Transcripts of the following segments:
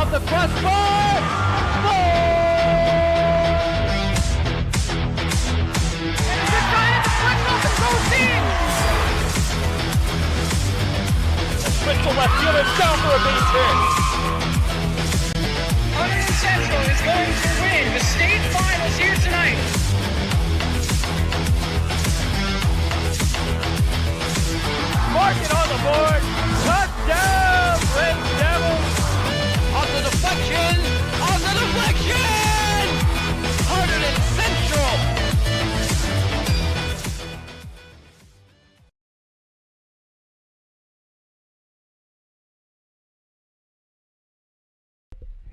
Off the crossbar! Goal! And the Giants flips off the goal team! Switch to left field and down for a base hit. Hunterdon Central is going to win the state finals here tonight. Mark it on the board. Touchdown, Red Devils. Off the deflection. Off the deflection. Hunterdon Central.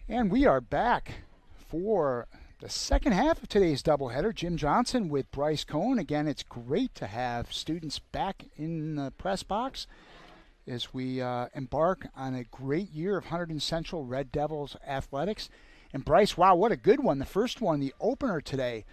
And we are back for the second half of today's doubleheader. Jim Johnson with Bryce Cohn. Again, it's great to have students back in the press box as we embark on a great year of Hunterdon Central Red Devils athletics. And Bryce, wow, what a good one. The first one, the opener today.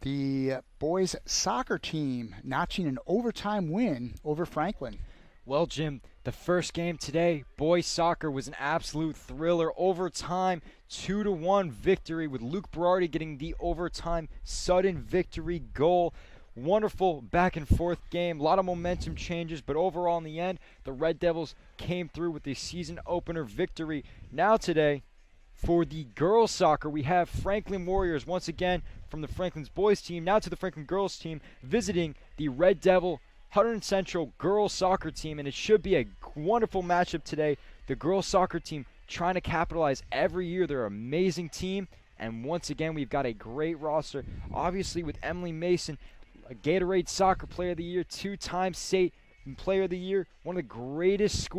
The boys soccer team notching an overtime win over Franklin. Well, Jim, the first game today, boys soccer, was an absolute thriller. Overtime, 2-1 victory with Luke Berardi getting the overtime sudden victory goal. Wonderful back and forth game. A lot of momentum changes, but overall in the end, the Red Devils came through with the season opener victory. Now today, for the girls soccer, we have Franklin Warriors once again from the Franklin's boys team, now to the Franklin girls team, visiting the Red Devil Hunterdon Central girls soccer team, and it should be a wonderful matchup today. The girls soccer team trying to capitalize every year. They're an amazing team, and once again, we've got a great roster. Obviously, with Emily Mason, a Gatorade Soccer Player of the Year, two-time state Player of the Year, one of the greatest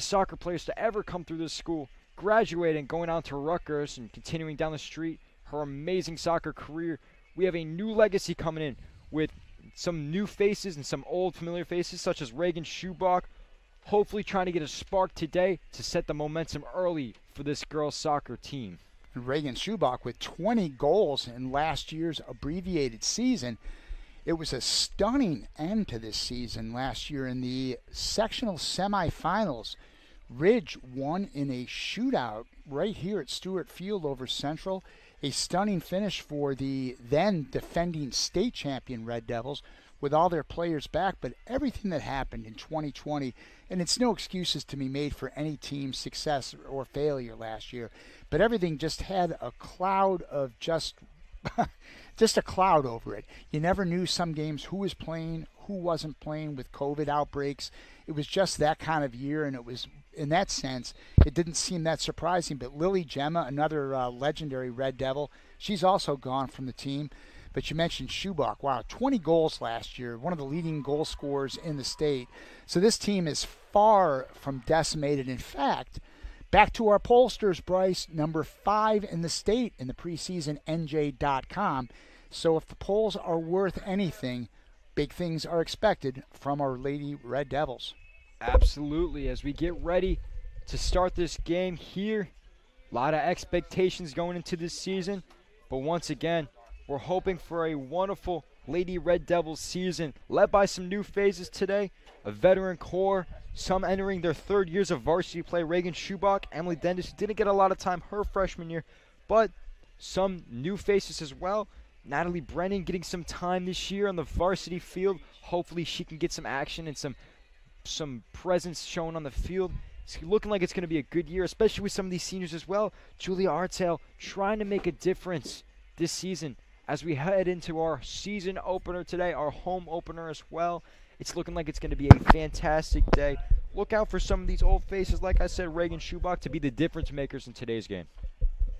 soccer players to ever come through this school, graduating, going on to Rutgers, and continuing down the street her amazing soccer career. We have a new legacy coming in with some new faces and some old familiar faces such as Reagan Schubach, hopefully trying to get a spark today to set the momentum early for this girls soccer team. Reagan Schubach with 20 goals in last year's abbreviated season. It was a stunning end to this season last year in the sectional semifinals. Ridge won in a shootout right here at Stewart Field over Central. A stunning finish for the then defending state champion Red Devils with all their players back, but everything that happened in 2020, and it's no excuses to be made for any team's success or failure last year, but everything just had a cloud of just a cloud over it. You never knew some games who was playing, who wasn't playing with COVID outbreaks. It was just that kind of year, and it was, in that sense, it didn't seem that surprising. But Lily Gemma, another legendary Red Devil, she's also gone from the team. But you mentioned Schubach. Wow, 20 goals last year, one of the leading goal scorers in the state. So this team is far from decimated. In fact, back to our pollsters, Bryce, number 5 in the state in the preseason NJ.com. So if the polls are worth anything, big things are expected from our Lady Red Devils. Absolutely. As we get ready to start this game here, a lot of expectations going into this season. But once again, we're hoping for a wonderful Lady Red Devils season, led by some new phases today, a veteran core, some entering their third years of varsity play. Reagan Schubach, Emily Dendis didn't get a lot of time her freshman year, but some new faces as well. Natalie Brennan getting some time this year on the varsity field. Hopefully she can get some action and some presence shown on the field. It's looking like it's going to be a good year, especially with some of these seniors as well. Julia Artell trying to make a difference this season as we head into our season opener today, our home opener as well. It's looking like it's going to be a fantastic day. Look out for some of these old faces, like I said, Reagan Schubach, to be the difference makers in today's game.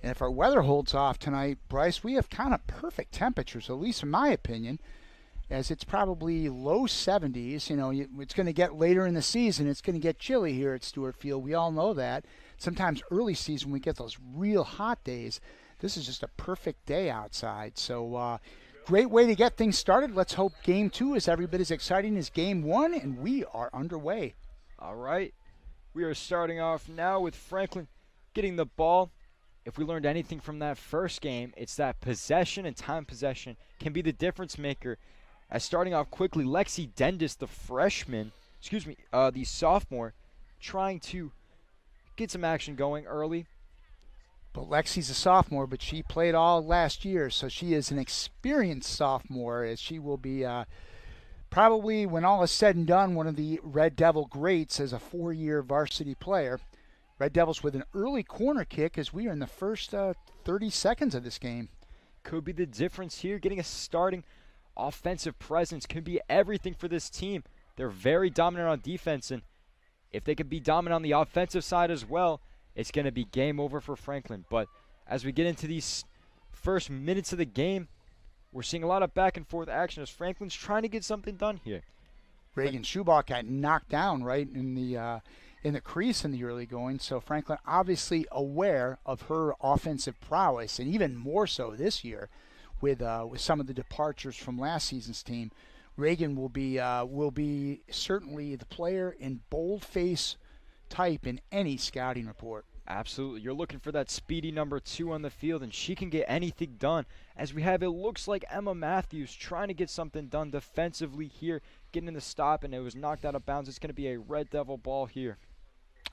And if our weather holds off tonight, Bryce, we have kind of perfect temperatures, at least in my opinion, as it's probably low 70s. You know, it's going to get later in the season. It's going to get chilly here at Stewart Field. We all know that. Sometimes early season we get those real hot days. This is just a perfect day outside. So great way to get things started. Let's hope Game 2 is every bit as exciting as Game 1, and we are underway. All right. We are starting off now with Franklin getting the ball. If we learned anything from that first game, it's that possession and time possession can be the difference maker. As starting off quickly, Lexi Dendis, the sophomore, trying to get some action going early. But Lexi's a sophomore, but she played all last year, so she is an experienced sophomore, as she will be probably, when all is said and done, one of the Red Devil greats as a 4-year varsity player. Red Devils with an early corner kick as we are in the first 30 seconds of this game. Could be the difference here. Getting a starting offensive presence could be everything for this team. They're very dominant on defense, and if they could be dominant on the offensive side as well, it's going to be game over for Franklin. But as we get into these first minutes of the game, we're seeing a lot of back and forth action as Franklin's trying to get something done here. Reagan Schubach got knocked down right in the crease in the early going, so Franklin obviously aware of her offensive prowess, and even more so this year with some of the departures from last season's team. Reagan will be certainly the player in boldface type in any scouting report. Absolutely. You're looking for that speedy number 2 on the field, and she can get anything done. As we have, it looks like Emma Matthews trying to get something done defensively here, getting in the stop, and it was knocked out of bounds. It's going to be a Red Devil ball here.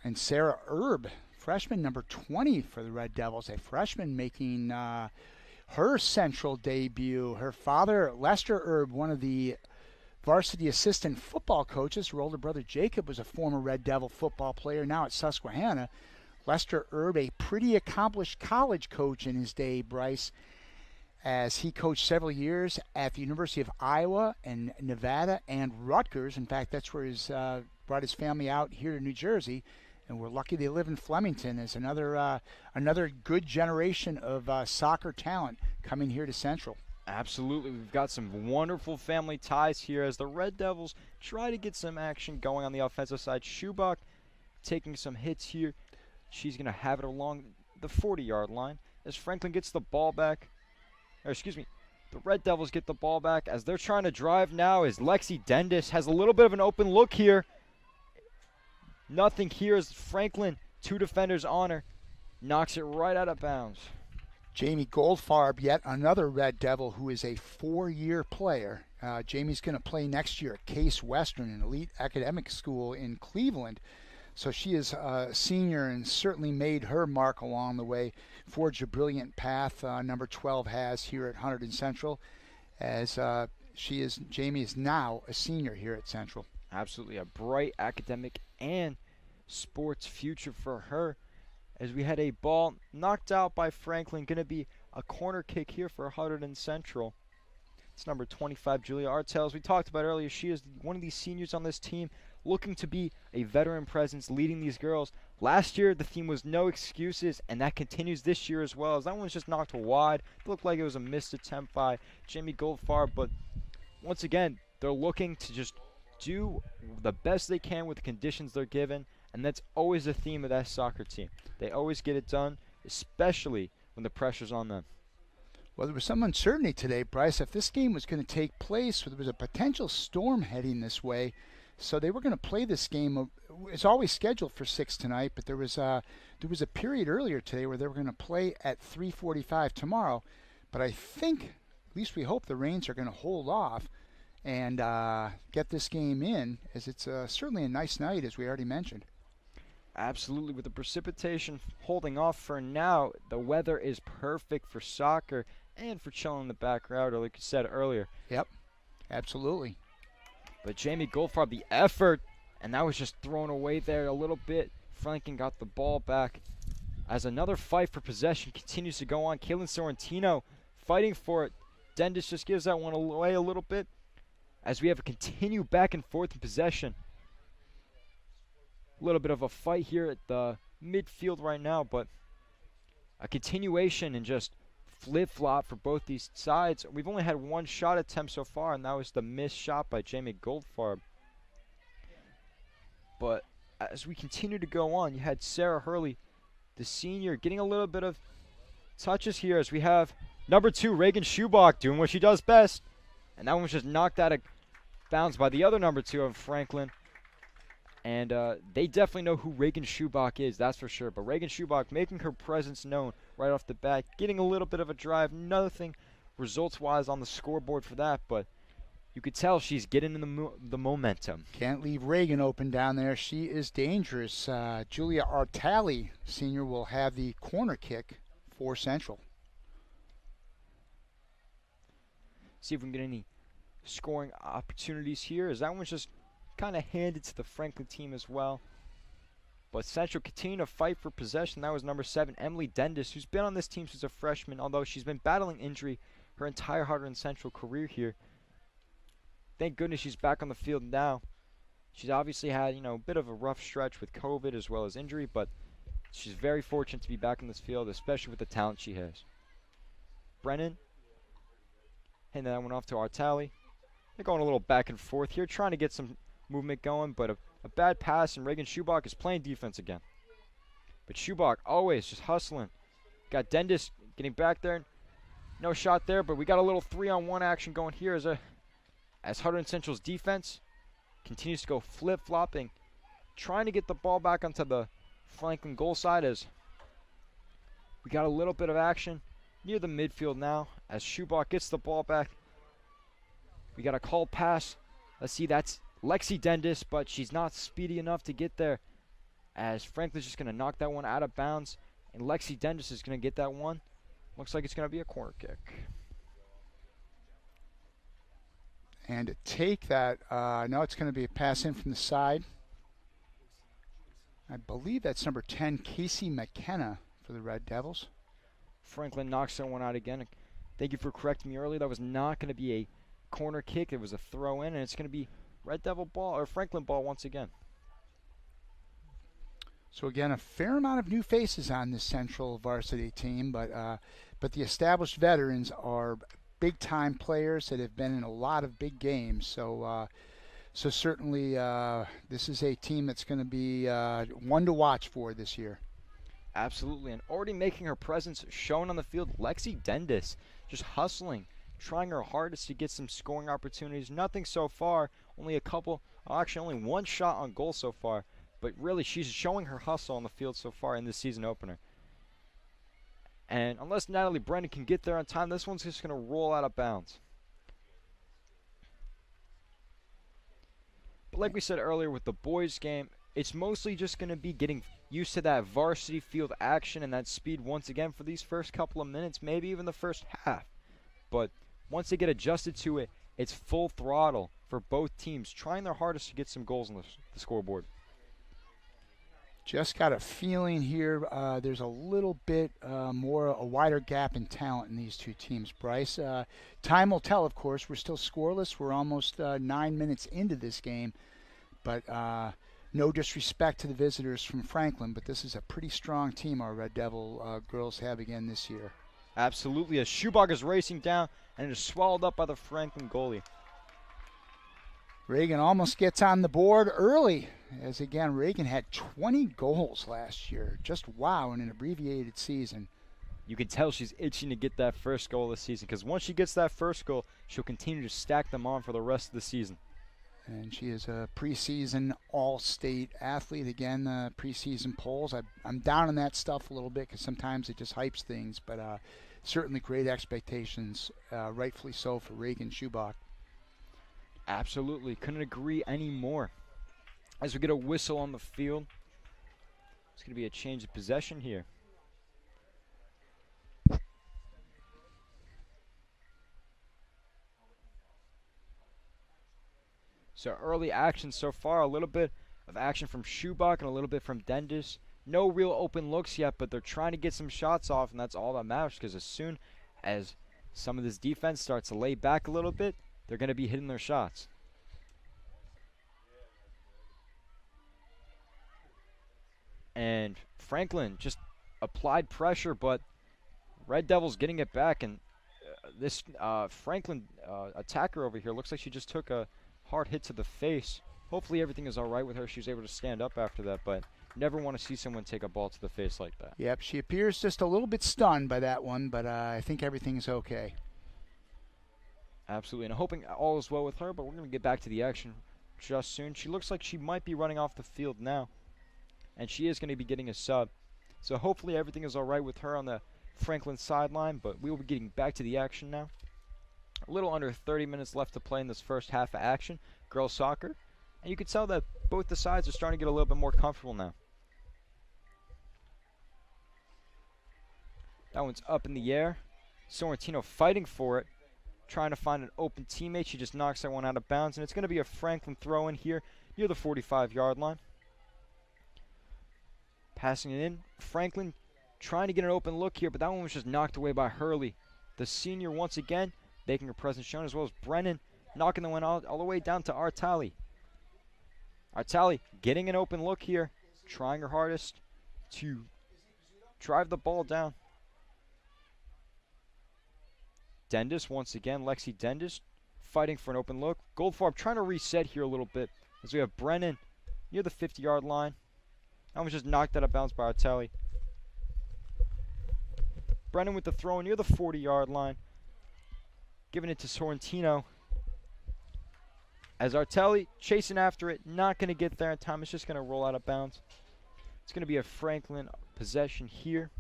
And Sarah Erb, freshman number 20 for the Red Devils, a freshman making her central debut. Her father, Lester Erb, one of the varsity assistant football coaches. Her older brother Jacob was a former Red Devil football player, now at Susquehanna. Lester Erb, a pretty accomplished college coach in his day, Bryce, as he coached several years at the University of Iowa and Nevada and Rutgers. In fact, that's where he's brought his family out here to New Jersey, and we're lucky they live in Flemington. As another good generation of soccer talent coming here to Central. Absolutely. We've got some wonderful family ties here as the Red Devils try to get some action going on the offensive side. Schubach taking some hits here. She's going to have it along the 40-yard line as Franklin gets the ball back. The Red Devils get the ball back as they're trying to drive now as Lexi Dendis has a little bit of an open look here. Nothing here as Franklin, 2 defenders on her, knocks it right out of bounds. Jamie Goldfarb, yet another Red Devil who is a 4-year player. Jamie's going to play next year at Case Western, an elite academic school in Cleveland. So she is a senior and certainly made her mark along the way, forged a brilliant path number 12 has here at Hunterdon Central, as Jamie is now a senior here at Central. Absolutely a bright academic and sports future for her. As we had a ball knocked out by Franklin, going to be a corner kick here for Hunterdon Central. It's number 25, Julia Artel. As we talked about earlier, she is one of these seniors on this team, looking to be a veteran presence, leading these girls. Last year, the theme was no excuses, and that continues this year as well, as that one was just knocked wide. It looked like it was a missed attempt by Jamie Goldfarb, but once again, they're looking to just do the best they can with the conditions they're given, and that's always the theme of that soccer team. They always get it done, especially when the pressure's on them. Well, there was some uncertainty today, Bryce, if this game was going to take place. There was a potential storm heading this way, so they were going to play this game. It's always scheduled for 6 tonight, but there was a period earlier today where they were going to play at 3:45 tomorrow. But I think, at least we hope, the Rains are going to hold off and get this game in, as it's certainly a nice night, as we already mentioned. Absolutely. With the precipitation holding off for now, the weather is perfect for soccer and for chilling in the background, like you said earlier. Yep, absolutely. But Jamie Goldfarb, the effort, and that was just thrown away there a little bit. Franklin got the ball back as another fight for possession continues to go on. Kaylin Sorrentino fighting for it. Dendis just gives that one away a little bit as we have a continued back and forth in possession. A little bit of a fight here at the midfield right now, but a continuation and just flip-flop for both these sides. We've only had one shot attempt so far, and that was the missed shot by Jamie Goldfarb. But as we continue to go on, you had Sarah Hurley, the senior, getting a little bit of touches here as we have number 2, Reagan Schubach, doing what she does best. And that one was just knocked out of bounds by the other number 2 of Franklin. And they definitely know who Reagan Schubach is, that's for sure. But Reagan Schubach making her presence known right off the bat, getting a little bit of a drive. Nothing results-wise on the scoreboard for that, but You could tell she's getting in the momentum. Can't leave Reagan open down there. She is dangerous. Julia Artali, senior, will have the corner kick for Central. See if we can get any scoring opportunities here, as that one's just kind of handed to the Franklin team as well. But Central continue to fight for possession. That was number 7, Emily Dendis, who's been on this team since a freshman, although she's been battling injury her entire Hunterdon Central career here. Thank goodness she's back on the field now. She's obviously had, a bit of a rough stretch with COVID as well as injury, but she's very fortunate to be back in this field, especially with the talent she has. Brennan, handing that one off to Artali. They're going a little back and forth here, trying to get some movement going, but a bad pass, and Reagan Schubach is playing defense again. But Schubach always just hustling. Got Dendis getting back there. No shot there, but we got a little 3-on-1 action going here as Hunterdon Central's defense continues to go flip-flopping, trying to get the ball back onto the Franklin goal side, as we got a little bit of action near the midfield now as Schubach gets the ball back. We got a called pass. Let's see, that's Lexi Dendis, but she's not speedy enough to get there, as Franklin's just going to knock that one out of bounds, and Lexi Dendis is going to get that one. Looks like it's going to be a corner kick. And to take that, no, it's going to be a pass in from the side. I believe that's number 10, Casey McKenna for the Red Devils. Franklin knocks that one out again. Thank you for correcting me earlier. That was not going to be a corner kick. It was a throw in, and it's going to be Red Devil ball, or Franklin ball once again. So again, a fair amount of new faces on this Central varsity team, but the established veterans are big-time players that have been in a lot of big games. So certainly this is a team that's going to be one to watch for this year. Absolutely, and already making her presence shown on the field, Lexi Dendis, just hustling, trying her hardest to get some scoring opportunities. Nothing so far, only only one shot on goal so far, but really she's showing her hustle on the field so far in this season opener. And unless Natalie Brennan can get there on time, this one's just going to roll out of bounds. But like we said earlier with the boys game, it's mostly just going to be getting used to that varsity field action and that speed once again for these first couple of minutes, maybe even the first half. But once they get adjusted to it, it's full throttle for both teams, trying their hardest to get some goals on the scoreboard. Just got a feeling here there's a little bit a wider gap in talent in these two teams, Bryce. Time will tell, of course. We're still scoreless. We're almost 9 minutes into this game. But no disrespect to the visitors from Franklin, but this is a pretty strong team our Red Devil girls have again this year. Absolutely. As Schubach is racing down and is swallowed up by the Franklin goalie. Reagan almost gets on the board early, as again, Reagan had 20 goals last year. Just wow, in an abbreviated season. You can tell she's itching to get that first goal this season, because once she gets that first goal, she'll continue to stack them on for the rest of the season. And she is a preseason all-state athlete. Again, preseason polls. I'm down on that stuff a little bit because sometimes it just hypes things, but certainly great expectations, rightfully so, for Reagan Schubach. Absolutely. Couldn't agree any more. As we get a whistle on the field, it's going to be a change of possession here. So early action so far, a little bit of action from Schubach and a little bit from Dendis. No real open looks yet, but they're trying to get some shots off, and that's all that matters, because as soon as some of this defense starts to lay back a little bit, they're going to be hitting their shots. And Franklin just applied pressure, but Red Devils getting it back, and this Franklin attacker over here looks like she just took a hard hit to the face. Hopefully everything is all right with her. She was able to stand up after that, but never want to see someone take a ball to the face like that. Yep, she appears just a little bit stunned by that one, but I think everything is okay. Absolutely, and I'm hoping all is well with her, but we're going to get back to the action just soon. She looks like she might be running off the field now, and she is going to be getting a sub. So hopefully everything is all right with her on the Franklin sideline, but we will be getting back to the action now. A little under 30 minutes left to play in this first half of action, girls soccer. And you can tell that both the sides are starting to get a little bit more comfortable now. That one's up in the air. Sorrentino fighting for it, trying to find an open teammate. She just knocks that one out of bounds, and it's going to be a Franklin throw in here near the 45-yard line. Passing it in. Franklin trying to get an open look here, but that one was just knocked away by Hurley. The senior once again making her presence shown, as well as Brennan knocking the one all the way down to Artali. Artali getting an open look here, trying her hardest to drive the ball down. Dendis once again, Lexi Dendis fighting for an open look. Goldfarb trying to reset here a little bit as we have Brennan near the 50-yard line. That was just knocked out of bounds by Artelli. Brennan with the throw near the 40-yard line. Giving it to Sorrentino. As Artelli chasing after it, not going to get there in time. It's just going to roll out of bounds. It's going to be a Franklin possession here.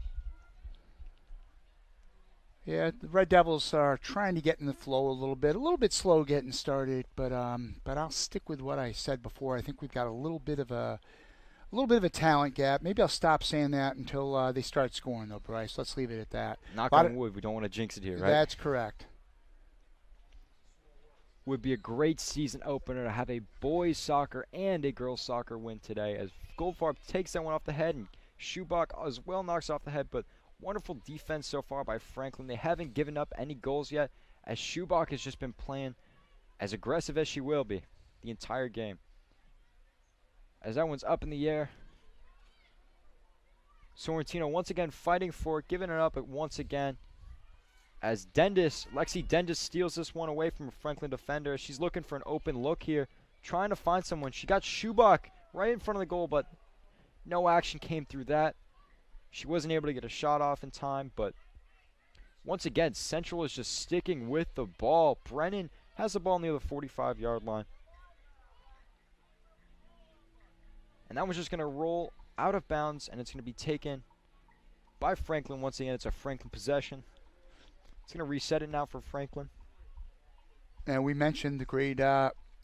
Yeah, the Red Devils are trying to get in the flow a little bit slow getting started, but I'll stick with what I said before. I think we've got a little bit of a talent gap. Maybe I'll stop saying that until they start scoring, though, Bryce. Let's leave it at that. Knock on wood. We don't want to jinx it here, right? That's correct. Would be a great season opener to have a boys soccer and a girls soccer win today, as Goldfarb takes that one off the head, and Schubach as well knocks off the head, but wonderful defense so far by Franklin. They haven't given up any goals yet, as Schubach has just been playing as aggressive as she will be the entire game. As that one's up in the air. Sorrentino once again fighting for it, giving it up once again. As Lexi Dendis steals this one away from a Franklin defender. She's looking for an open look here, trying to find someone. She got Schubach right in front of the goal, but no action came through that. She wasn't able to get a shot off in time, but once again, Central is just sticking with the ball. Brennan has the ball near the 45-yard line. And that one's just going to roll out of bounds, and it's going to be taken by Franklin. Once again, it's a Franklin possession. It's going to reset it now for Franklin. And we mentioned the great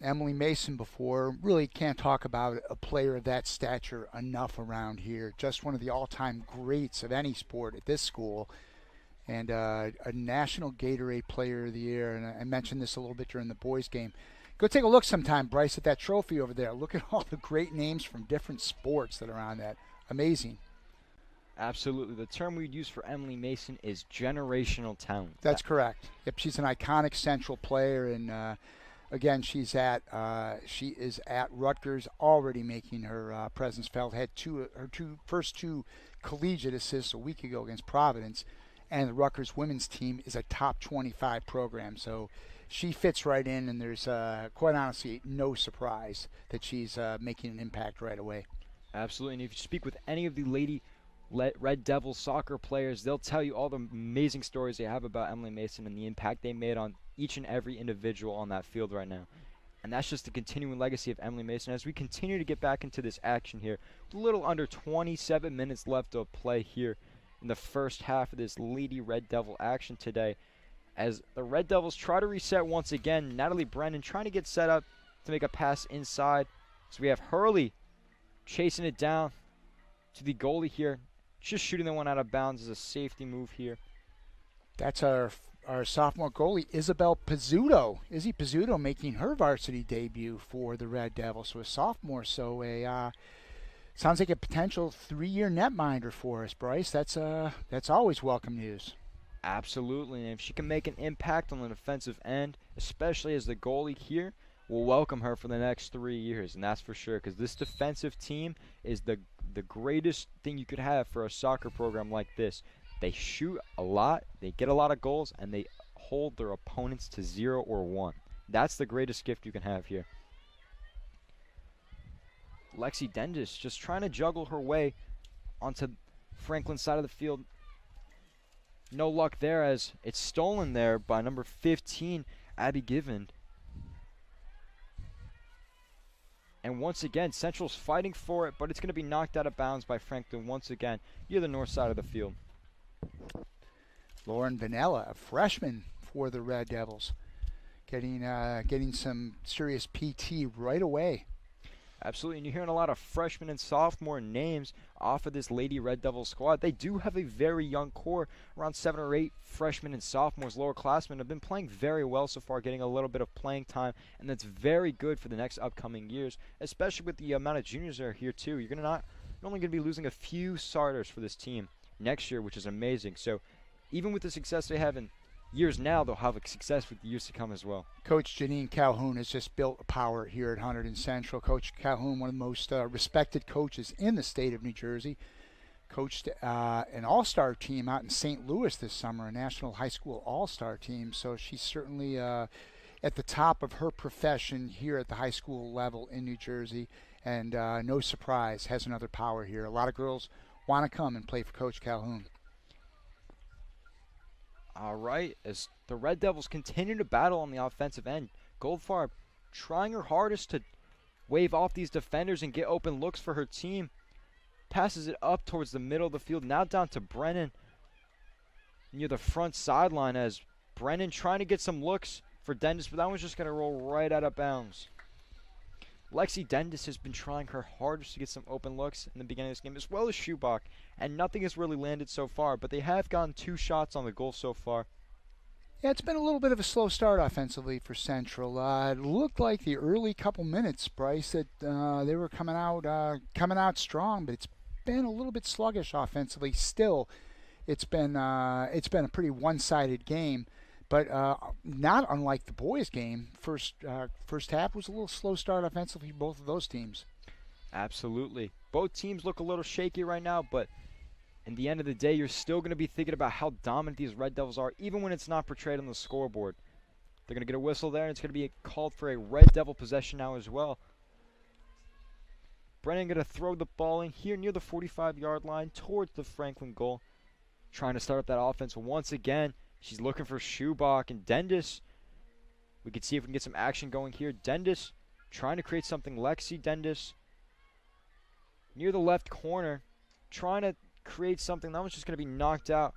Emily Mason before. Really can't talk about a player of that stature enough around here. Just one of the all-time greats of any sport at this school. And a National Gatorade Player of the Year. And I mentioned this a little bit during the boys' game. Go take a look sometime, Bryce, at that trophy over there. Look at all the great names from different sports that are on that. Amazing. Absolutely. The term we'd use for Emily Mason is generational talent. That's correct. Yep, she's an iconic Central player, and again, she is at Rutgers, already making her presence felt. Had her first two collegiate assists a week ago against Providence, and the Rutgers women's team is a top 25 program. So she fits right in, and there's quite honestly no surprise that she's making an impact right away. Absolutely. And if you speak with any of the Lady Red Devils soccer players, they'll tell you all the amazing stories they have about Emily Mason and the impact they made on each and every individual on that field right now. And that's just the continuing legacy of Emily Mason. As we continue to get back into this action here, a little under 27 minutes left of play here in the first half of this Lady Red Devil action today, as the Red Devils try to reset once again. Natalie Brennan trying to get set up to make a pass inside. So we have Hurley chasing it down to the goalie here. Just shooting the one out of bounds is a safety move here. That's our sophomore goalie, Isabel Pizzuto. Izzy Pizzuto making her varsity debut for the Red Devils. So a sophomore, so sounds like a potential 3-year netminder for us, Bryce. That's always welcome news. Absolutely, and if she can make an impact on the defensive end, especially as the goalie here, we'll welcome her for the next 3 years, and that's for sure, because this defensive team is the greatest thing you could have for a soccer program like this. They shoot a lot, they get a lot of goals, and they hold their opponents to 0 or 1. That's the greatest gift you can have here. Lexi Dendis just trying to juggle her way onto Franklin's side of the field. No luck there, as it's stolen there by number 15, Abby Given. And once again, Central's fighting for it, but it's going to be knocked out of bounds by Franklin once again near the north side of the field. Lauren Vanella, a freshman for the Red Devils. getting some serious PT right away. Absolutely, and you're hearing a lot of freshman and sophomore names off of this Lady Red Devil squad. They do have a very young core. Around 7 or 8 freshmen and sophomores, lower classmen, have been playing very well so far, getting a little bit of playing time, and that's very good for the next upcoming years, especially with the amount of juniors that are here too. You're only going to be losing a few starters for this team next year, which is amazing. So even with the success they have in years now, they'll have a success with the years to come as well. Coach Janine Calhoun has just built a power here at Hunterdon Central. Coach Calhoun, one of the most respected coaches in the state of New Jersey, coached an all-star team out in St. Louis this summer, a national high school all-star team. So she's certainly at the top of her profession here at the high school level in New Jersey. And no surprise, has another power here. A lot of girls want to come and play for Coach Calhoun. All right, as the Red Devils continue to battle on the offensive end, Goldfarb trying her hardest to wave off these defenders and get open looks for her team. Passes it up towards the middle of the field, now down to Brennan near the front sideline, as Brennan trying to get some looks for Dendis, but that one's just going to roll right out of bounds. Lexi Dendis has been trying her hardest to get some open looks in the beginning of this game, as well as Schubach, and nothing has really landed so far, but they have gotten 2 shots on the goal so far. Yeah, it's been a little bit of a slow start offensively for Central. It looked like the early couple minutes, Bryce, that they were coming out strong, but it's been a little bit sluggish offensively. Still, it's been a pretty one-sided game. But not unlike the boys' game, first half was a little slow start offensively for both of those teams. Absolutely. Both teams look a little shaky right now, but in the end of the day, you're still going to be thinking about how dominant these Red Devils are, even when it's not portrayed on the scoreboard. They're going to get a whistle there, and it's going to be called for a Red Devil possession now as well. Brennan going to throw the ball in here near the 45-yard line towards the Franklin goal, trying to start up that offense once again. She's looking for Schubach and Dendis. We can see if we can get some action going here. Dendis trying to create something. Lexi Dendis near the left corner, trying to create something. That one's just going to be knocked out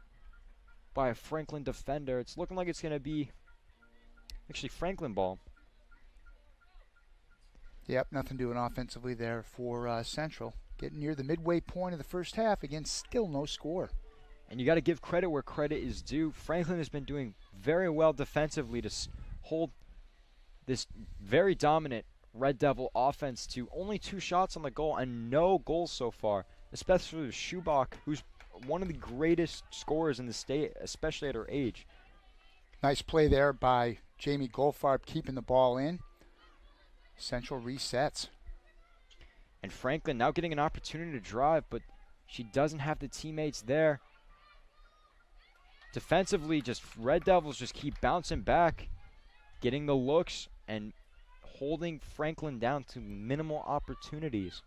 by a Franklin defender. It's looking like it's going to be actually Franklin ball. Yep, nothing doing offensively there for Central. Getting near the midway point of the first half. Again, still no score. And you got to give credit where credit is due. Franklin has been doing very well defensively to hold this very dominant Red Devil offense to only 2 shots on the goal and no goals so far, especially with Schubach, who's one of the greatest scorers in the state, especially at her age. Nice play there by Jamie Goldfarb, keeping the ball in. Central resets. And Franklin now getting an opportunity to drive, but she doesn't have the teammates there. Defensively, just Red Devils just keep bouncing back, getting the looks and holding Franklin down to minimal opportunities.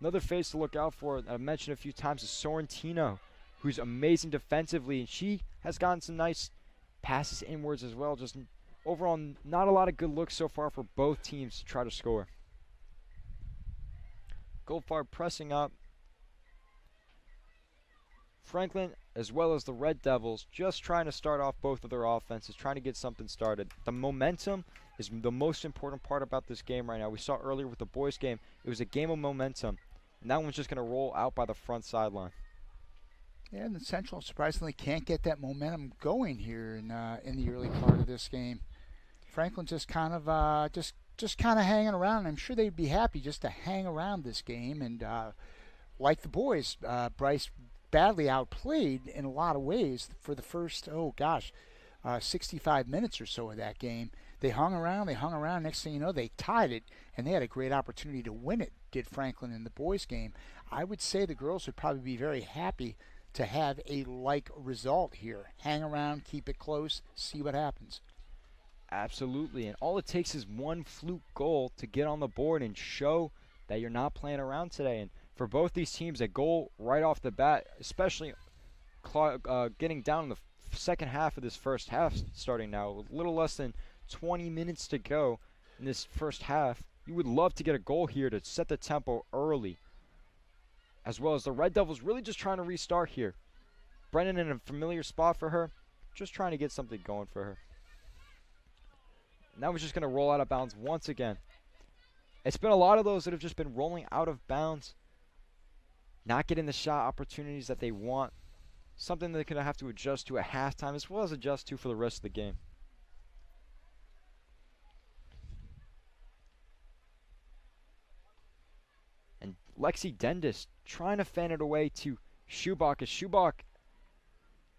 Another face to look out for, I've mentioned a few times, is Sorrentino, who's amazing defensively, and she has gotten some nice passes inwards as well. Just overall, not a lot of good looks so far for both teams to try to score. Goldfarb pressing up. Franklin, as well as the Red Devils, just trying to start off both of their offenses, trying to get something started. The momentum is the most important part about this game right now. We saw earlier with the boys' game, it was a game of momentum, and that one's just going to roll out by the front sideline. Yeah, and the Central surprisingly can't get that momentum going here in the early part of this game. Franklin just kind of just kind of hanging around. I'm sure they'd be happy just to hang around this game, and like the boys, Bryce badly outplayed in a lot of ways for the first 65 minutes or so of that game. They hung around. Next thing you know, they tied it, and they had a great opportunity to win it, did Franklin in the boys' game. I would say the girls would probably be very happy to have a like result here. Hang around, keep it close, see what happens. Absolutely, and all it takes is one fluke goal to get on the board and show that you're not playing around today. And for both these teams, a goal right off the bat, especially getting down in the second half of this first half starting now, a little less than 20 minutes to go in this first half. You would love to get a goal here to set the tempo early, as well as the Red Devils really just trying to restart here. Brennan in a familiar spot for her. just trying to get something going for her. And that was just going to roll out of bounds once again. It's been a lot of those that have just been rolling out of bounds, not getting the shot opportunities that they want. Something they're going to have to adjust to at halftime as well as adjust to for the rest of the game. And Lexi Dendis trying to fan it away to Schubach as Schubach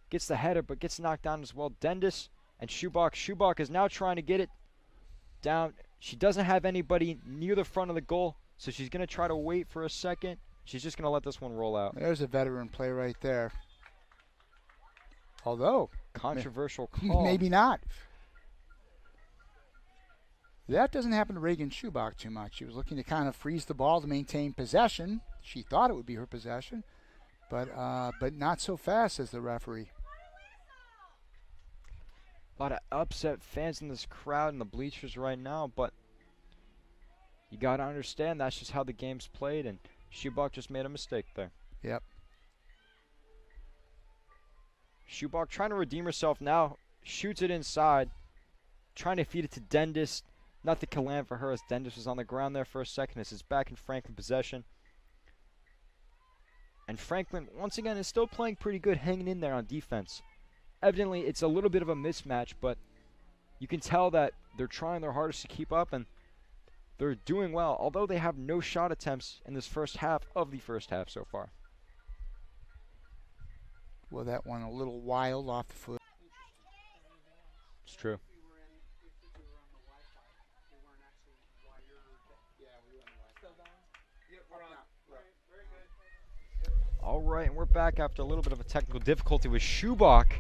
gets the header but gets knocked down as well. Dendis and Schubach. Schubach is now trying to get it down. She doesn't have anybody near the front of the goal, so she's going to try to wait for a second. She's just going to let this one roll out. There's a veteran play right there. Although, controversial call. Maybe not. That doesn't happen to Reagan Schubach too much. She was looking to kind of freeze the ball to maintain possession. She thought it would be her possession, but not so fast as the referee. A lot of upset fans in this crowd in the bleachers right now, but you got to understand that's just how the game's played, and Schubach just made a mistake there. Yep. Schubach trying to redeem herself now, shoots it inside, trying to feed it to Dendis. Nothing can land for her as Dendis was on the ground there for a second. This is back in Franklin possession. And Franklin, once again, is still playing pretty good, hanging in there on defense. Evidently, it's a little bit of a mismatch, but you can tell that they're trying their hardest to keep up, and they're doing well, although they have no shot attempts in this first half of the first half so far. Well, that one a little wild off the foot. It's true. All right, and we're back after a little bit of a technical difficulty with Schubach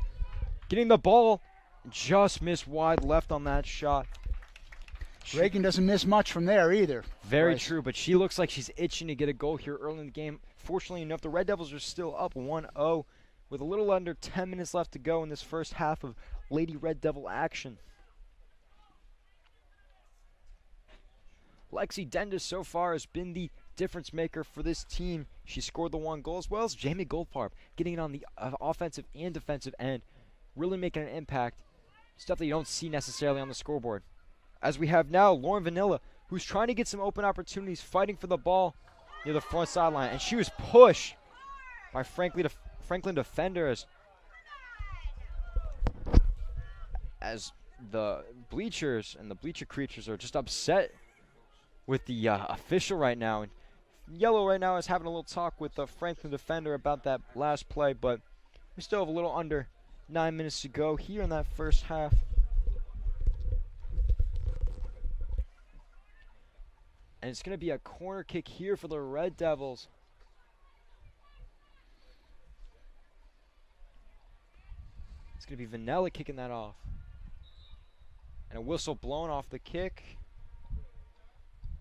getting the ball. Just missed wide left on that shot. Reagan doesn't miss much from there either. Very true, but she looks like she's itching to get a goal here early in the game. Fortunately enough, the Red Devils are still up 1-0 with a little under 10 minutes left to go in this first half of Lady Red Devil action. Lexi Dendis so far has been the difference maker for this team. She scored the 1 goal, as well as Jamie Goldfarb getting it on the offensive and defensive end, really making an impact. Stuff that you don't see necessarily on the scoreboard. As we have now Lauren Vanilla, who's trying to get some open opportunities, fighting for the ball near the front sideline, and she was pushed by Franklin defenders as the bleachers and the bleacher creatures are just upset with the official right now. And Yellow right now is having a little talk with the Franklin defender about that last play, but we still have a little under 9 minutes to go here in that first half. And it's going to be a corner kick here for the Red Devils. It's going to be Vanilla kicking that off. And a whistle blown off the kick.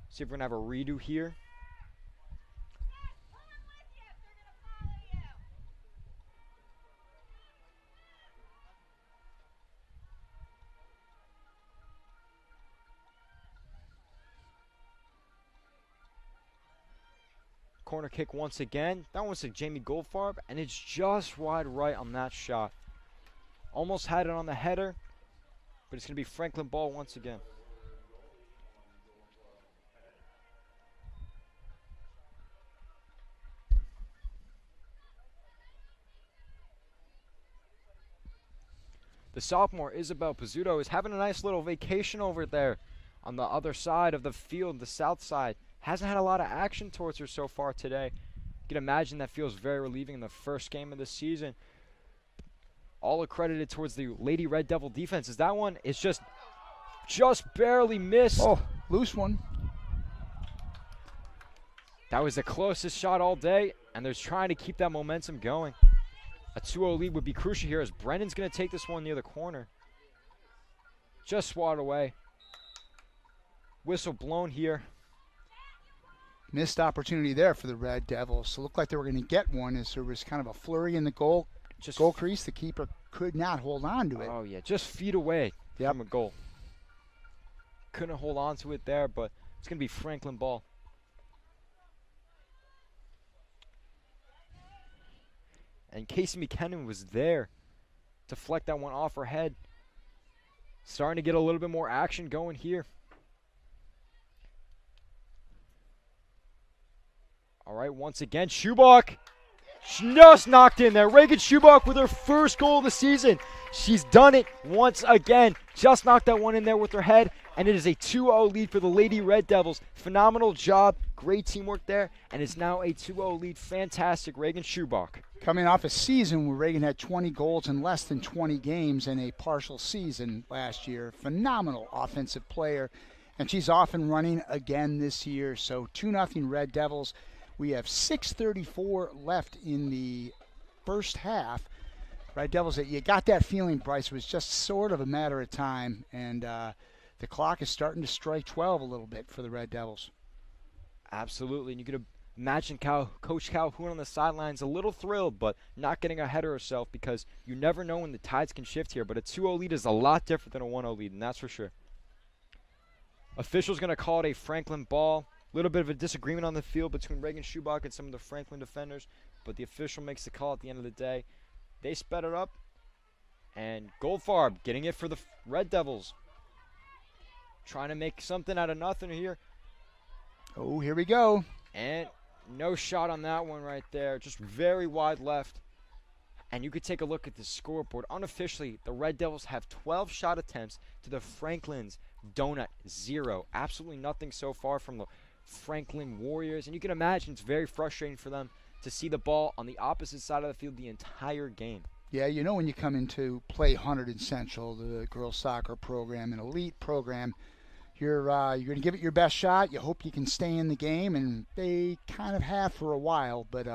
See if we're going to have a redo here. Corner kick once again. That one's to Jamie Goldfarb, and it's just wide right on that shot. Almost had it on the header, but it's going to be Franklin ball once again. The sophomore Isabel Pizzuto is having a nice little vacation over there on the other side of the field, the south side. Hasn't had a lot of action towards her so far today. You can imagine that feels very relieving in the first game of the season. All accredited towards the Lady Red Devil defense, as that one is just barely missed. Oh, loose one. That was the closest shot all day, and they're trying to keep that momentum going. A 2-0 lead would be crucial here as Brennan's going to take this one near the corner. Just swatted away. Whistle blown here. Missed opportunity there for the Red Devils. So it looked like they were going to get one as there was kind of a flurry in the goal crease. The keeper could not hold on to it. Oh, yeah, just feet away from a goal. Couldn't hold on to it there, but it's going to be Franklin ball. And Casey McKinnon was there deflect that one off her head. Starting to get a little bit more action going here. All right, once again, Schubach just knocked in there. Reagan Schubach with her first goal of the season. She's done it once again. Just knocked that one in there with her head, and it is a 2-0 lead for the Lady Red Devils. Phenomenal job. Great teamwork there, and it's now a 2-0 lead. Fantastic, Reagan Schubach. Coming off a season where Reagan had 20 goals in less than 20 games in a partial season last year. Phenomenal offensive player, and she's off and running again this year. So 2-0 Red Devils. We have 6:34 left in the first half. Red Devils, you got that feeling, Bryce, it was just sort of a matter of time, and the clock is starting to strike 12 a little bit for the Red Devils. Absolutely, and you could imagine Coach Calhoun on the sidelines a little thrilled, but not getting ahead of herself, because you never know when the tides can shift here. But a 2-0 lead is a lot different than a 1-0 lead, and that's for sure. Official's going to call it a Franklin ball. A little bit of a disagreement on the field between Reagan Schubach and some of the Franklin defenders, but the official makes the call at the end of the day. They sped it up, and Goldfarb getting it for the Red Devils. Trying to make something out of nothing here. Oh, here we go. And no shot on that one right there. Just very wide left. And you could take a look at the scoreboard. Unofficially, the Red Devils have 12 shot attempts to the Franklin's donut 0. Absolutely nothing so far from the Franklin Warriors. And you can imagine it's very frustrating for them to see the ball on the opposite side of the field the entire game. Yeah, you know when you come into play Hunterdon Central, the girls soccer program, an elite program, you're going to give it your best shot. You hope you can stay in the game, and they kind of have for a while, but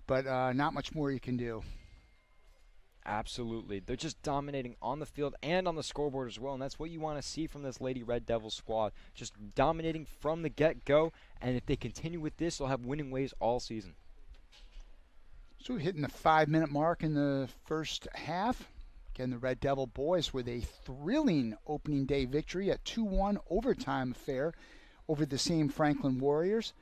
not much more you can do. Absolutely. They're just dominating on the field and on the scoreboard as well, and that's what you want to see from this Lady Red Devils squad. Just dominating from the get-go, and if they continue with this, they'll have winning ways all season. So we're hitting the 5-minute mark in the first half. Again, the Red Devil boys with a thrilling opening day victory, a 2-1 overtime affair over the same Franklin Warriors.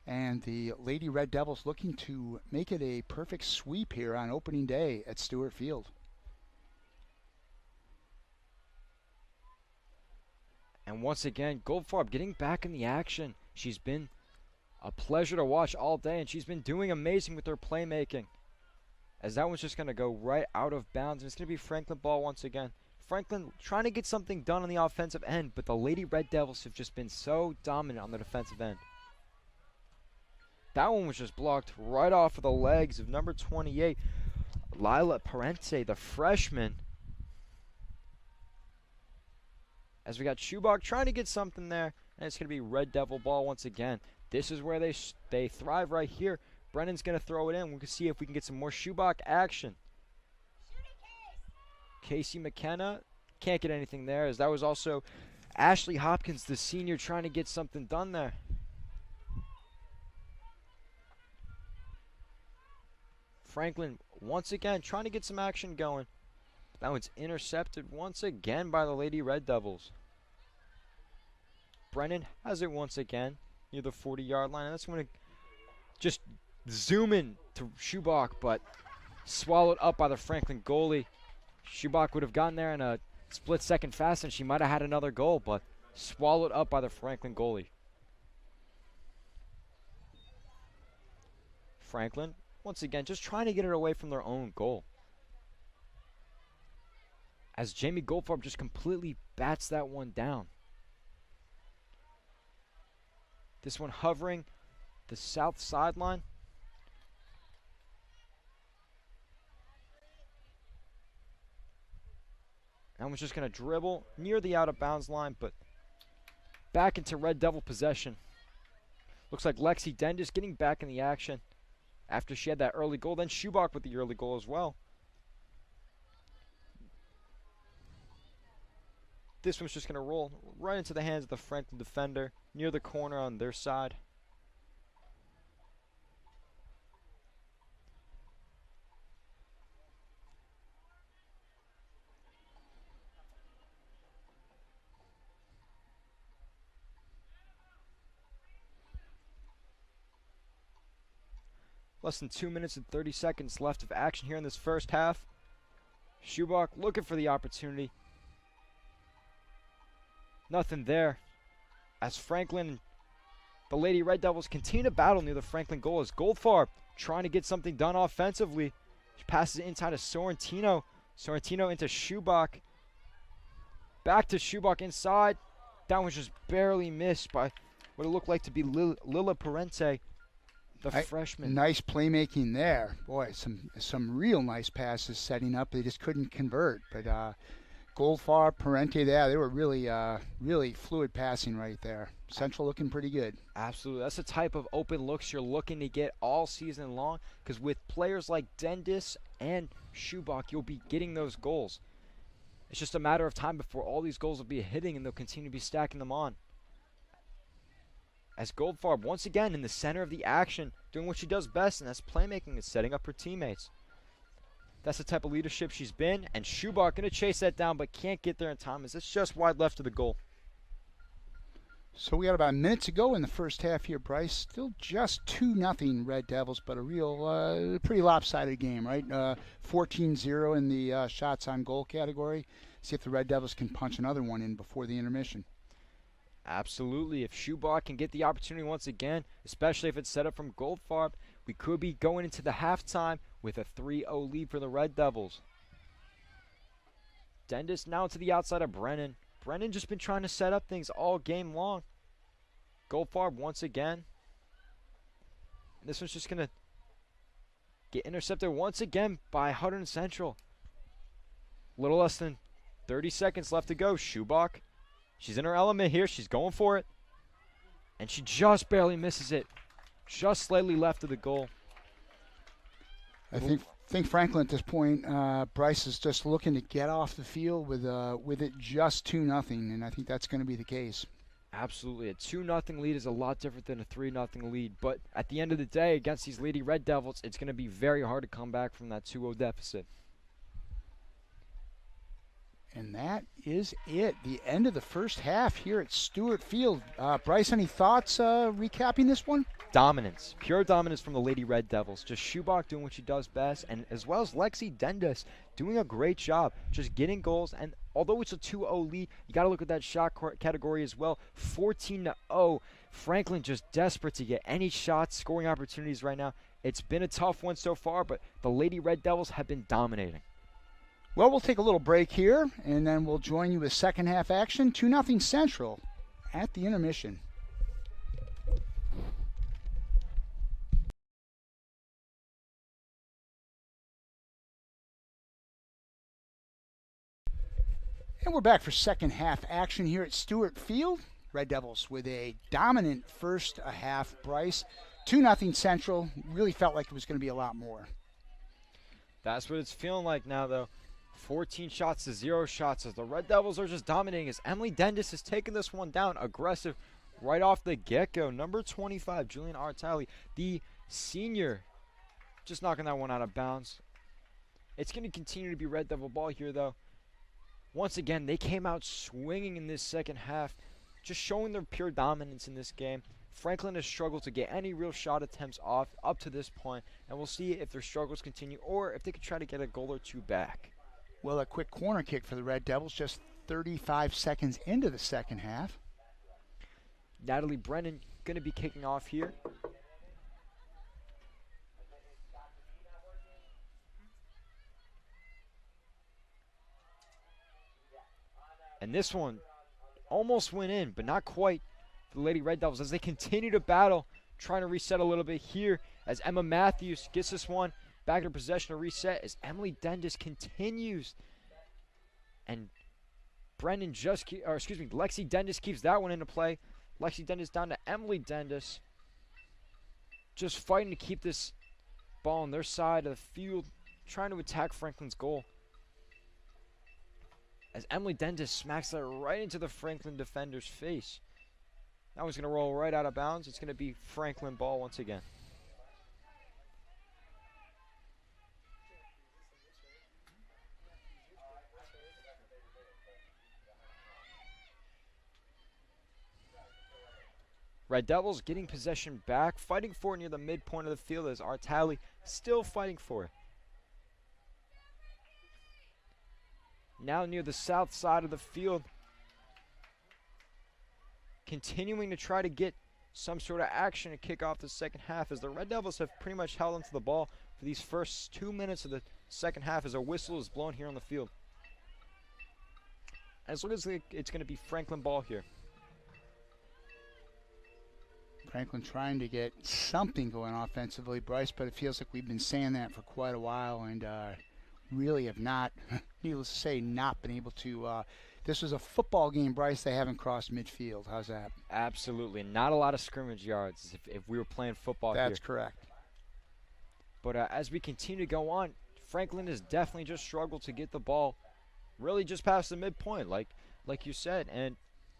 And the Lady Red Devils looking to make it a perfect sweep here on opening day at Stewart Field. And once again, Goldfarb getting back in the action. She's been a pleasure to watch all day, and she's been doing amazing with her playmaking. As that one's just going to go right out of bounds, and it's going to be Franklin ball once again. Franklin trying to get something done on the offensive end, but the Lady Red Devils have just been so dominant on the defensive end. That one was just blocked right off of the legs of number 28, Lila Parente, the freshman. As we got Schubach trying to get something there, and it's going to be Red Devil ball once again. This is where they thrive right here. Brennan's going to throw it in. We can see if we can get some more Schubach action. Casey McKenna can't get anything there, as that was also Ashley Hopkins, the senior, trying to get something done there. Franklin once again trying to get some action going. That one's intercepted once again by the Lady Red Devils. Brennan has it once again near the 40-yard line. And that's going to just zoom in to Schubach, but swallowed up by the Franklin goalie. Schubach would have gotten there in a split second fast, and she might have had another goal, but swallowed up by the Franklin goalie. Franklin, once again, just trying to get it away from their own goal. As Jamie Goldfarb just completely bats that one down. This one hovering the south sideline. That one's just going to dribble near the out-of-bounds line, but back into Red Devil possession. Looks like Lexi Dendis getting back in the action after she had that early goal. Then Schubach with the early goal as well. This one's just going to roll right into the hands of the Franklin defender near the corner on their side. Less than 2 minutes and 30 seconds left of action here in this first half. Schubach looking for the opportunity. Nothing there. As Franklin, the Lady Red Devils continue to battle near the Franklin goal as Goldfarb trying to get something done offensively. She passes it inside of Sorrentino. Sorrentino into Schubach. Back to Schubach inside. That was just barely missed by what it looked like to be Lila Parente, the freshman. Nice playmaking there. Boy, some real nice passes setting up. They just couldn't convert. But Goldfarb, Parente there, they were really fluid passing right there. Central looking pretty good. Absolutely. That's the type of open looks you're looking to get all season long, because with players like Dendis and Schubach, you'll be getting those goals. It's just a matter of time before all these goals will be hitting, and they'll continue to be stacking them on. As Goldfarb, once again, in the center of the action, doing what she does best, and that's playmaking and setting up her teammates. That's the type of leadership she's been, and Schubach going to chase that down, but can't get there in time, as it's just wide left of the goal. So we got about a minute to go in the first half here, Bryce. Still just 2-0 Red Devils, but a real, pretty lopsided game, right? 14-0 in the shots on goal category. See if the Red Devils can punch another one in before the intermission. Absolutely. If Schubach can get the opportunity once again, especially if it's set up from Goldfarb, we could be going into the halftime with a 3-0 lead for the Red Devils. Dendis now to the outside of Brennan. Brennan just been trying to set up things all game long. Goldfarb once again. And this one's just going to get intercepted once again by Hunterdon Central. Little less than 30 seconds left to go. Schubach, she's in her element here. She's going for it. And she just barely misses it. Just slightly left of the goal. I think Franklin at this point, Bryce is just looking to get off the field with it just 2-0, and I think that's going to be the case. Absolutely. A 2-0 lead is a lot different than a 3-0 lead, but at the end of the day, against these Lady Red Devils, it's going to be very hard to come back from that 2-0 deficit. And that is it. The end of the first half here at Stewart Field. Bryce, any thoughts recapping this one? Dominance. Pure dominance from the Lady Red Devils. Just Schubach doing what she does best, and as well as Lexi Dendis doing a great job just getting goals. And although it's a 2-0 lead, you got to look at that shot category as well. 14-0. Franklin just desperate to get any shots, scoring opportunities right now. It's been a tough one so far, but the Lady Red Devils have been dominating. Well, we'll take a little break here, and then we'll join you with second half action. 2-0 Central at the intermission. And we're back for second half action here at Stewart Field. Red Devils with a dominant first half, Bryce. 2-0 Central. Really felt like it was going to be a lot more. That's what it's feeling like now, though. 14 shots to 0 shots as the Red Devils are just dominating as Emily Dendis is taking this one down. Aggressive right off the get-go. Number 25, Julian Artali, the senior, just knocking that one out of bounds. It's going to continue to be Red Devil ball here, though. Once again, they came out swinging in this second half, just showing their pure dominance in this game. Franklin has struggled to get any real shot attempts off up to this point, and we'll see if their struggles continue or if they could try to get a goal or two back. Well, a quick corner kick for the Red Devils just 35 seconds into the second half. Natalie Brennan going to be kicking off here. And this one almost went in, but not quite for the Lady Red Devils as they continue to battle, trying to reset a little bit here as Emma Matthews gets this one back in possession to reset as Emily Dendis continues. And Brennan Lexi Dendis keeps that one into play. Lexi Dendis down to Emily Dendis. Just fighting to keep this ball on their side of the field, trying to attack Franklin's goal. As Emily Dendis smacks that right into the Franklin defender's face. That one's going to roll right out of bounds. It's going to be Franklin ball once again. Red Devils getting possession back, fighting for it near the midpoint of the field as Artali still fighting for it. now near the south side of the field. Continuing to try to get some sort of action to kick off the second half, as the Red Devils have pretty much held onto the ball for these first 2 minutes of the second half as a whistle is blown here on the field. As long as it's going to be Franklin ball here. Franklin trying to get something going offensively, Bryce, but it feels like we've been saying that for quite a while and really have not, needless to say, not been able to. This was a football game, Bryce. They haven't crossed midfield. How's that? Absolutely. Not a lot of scrimmage yards if we were playing football here. That's correct. But as we continue to go on, Franklin has definitely just struggled to get the ball really just past the midpoint, like you said. And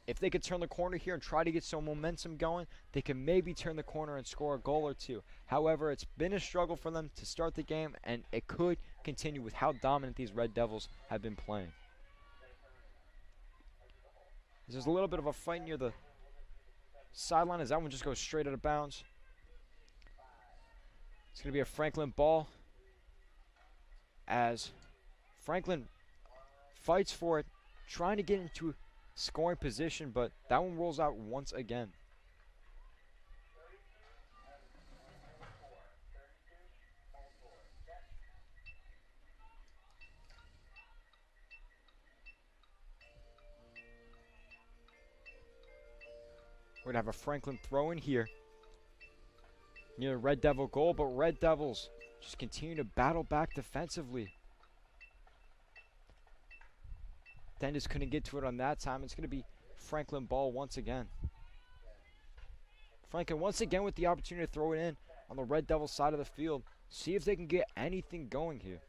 if they could turn the corner here and try to get some momentum going, they can maybe turn the corner and score a goal or two. However, it's been a struggle for them to start the game, and it could continue with how dominant these Red Devils have been playing. There's a little bit of a fight near the sideline as that one just goes straight out of bounds. It's going to be a Franklin ball as Franklin fights for it, trying to get into scoring position, but that one rolls out once again. We're going to have a Franklin throw in here near the Red Devil goal, but Red Devils just continue to battle back defensively. Dennis couldn't get to it on that time. It's going to be Franklin ball once again. Franklin once again with the opportunity to throw it in on the Red Devil side of the field. See if they can get anything going here.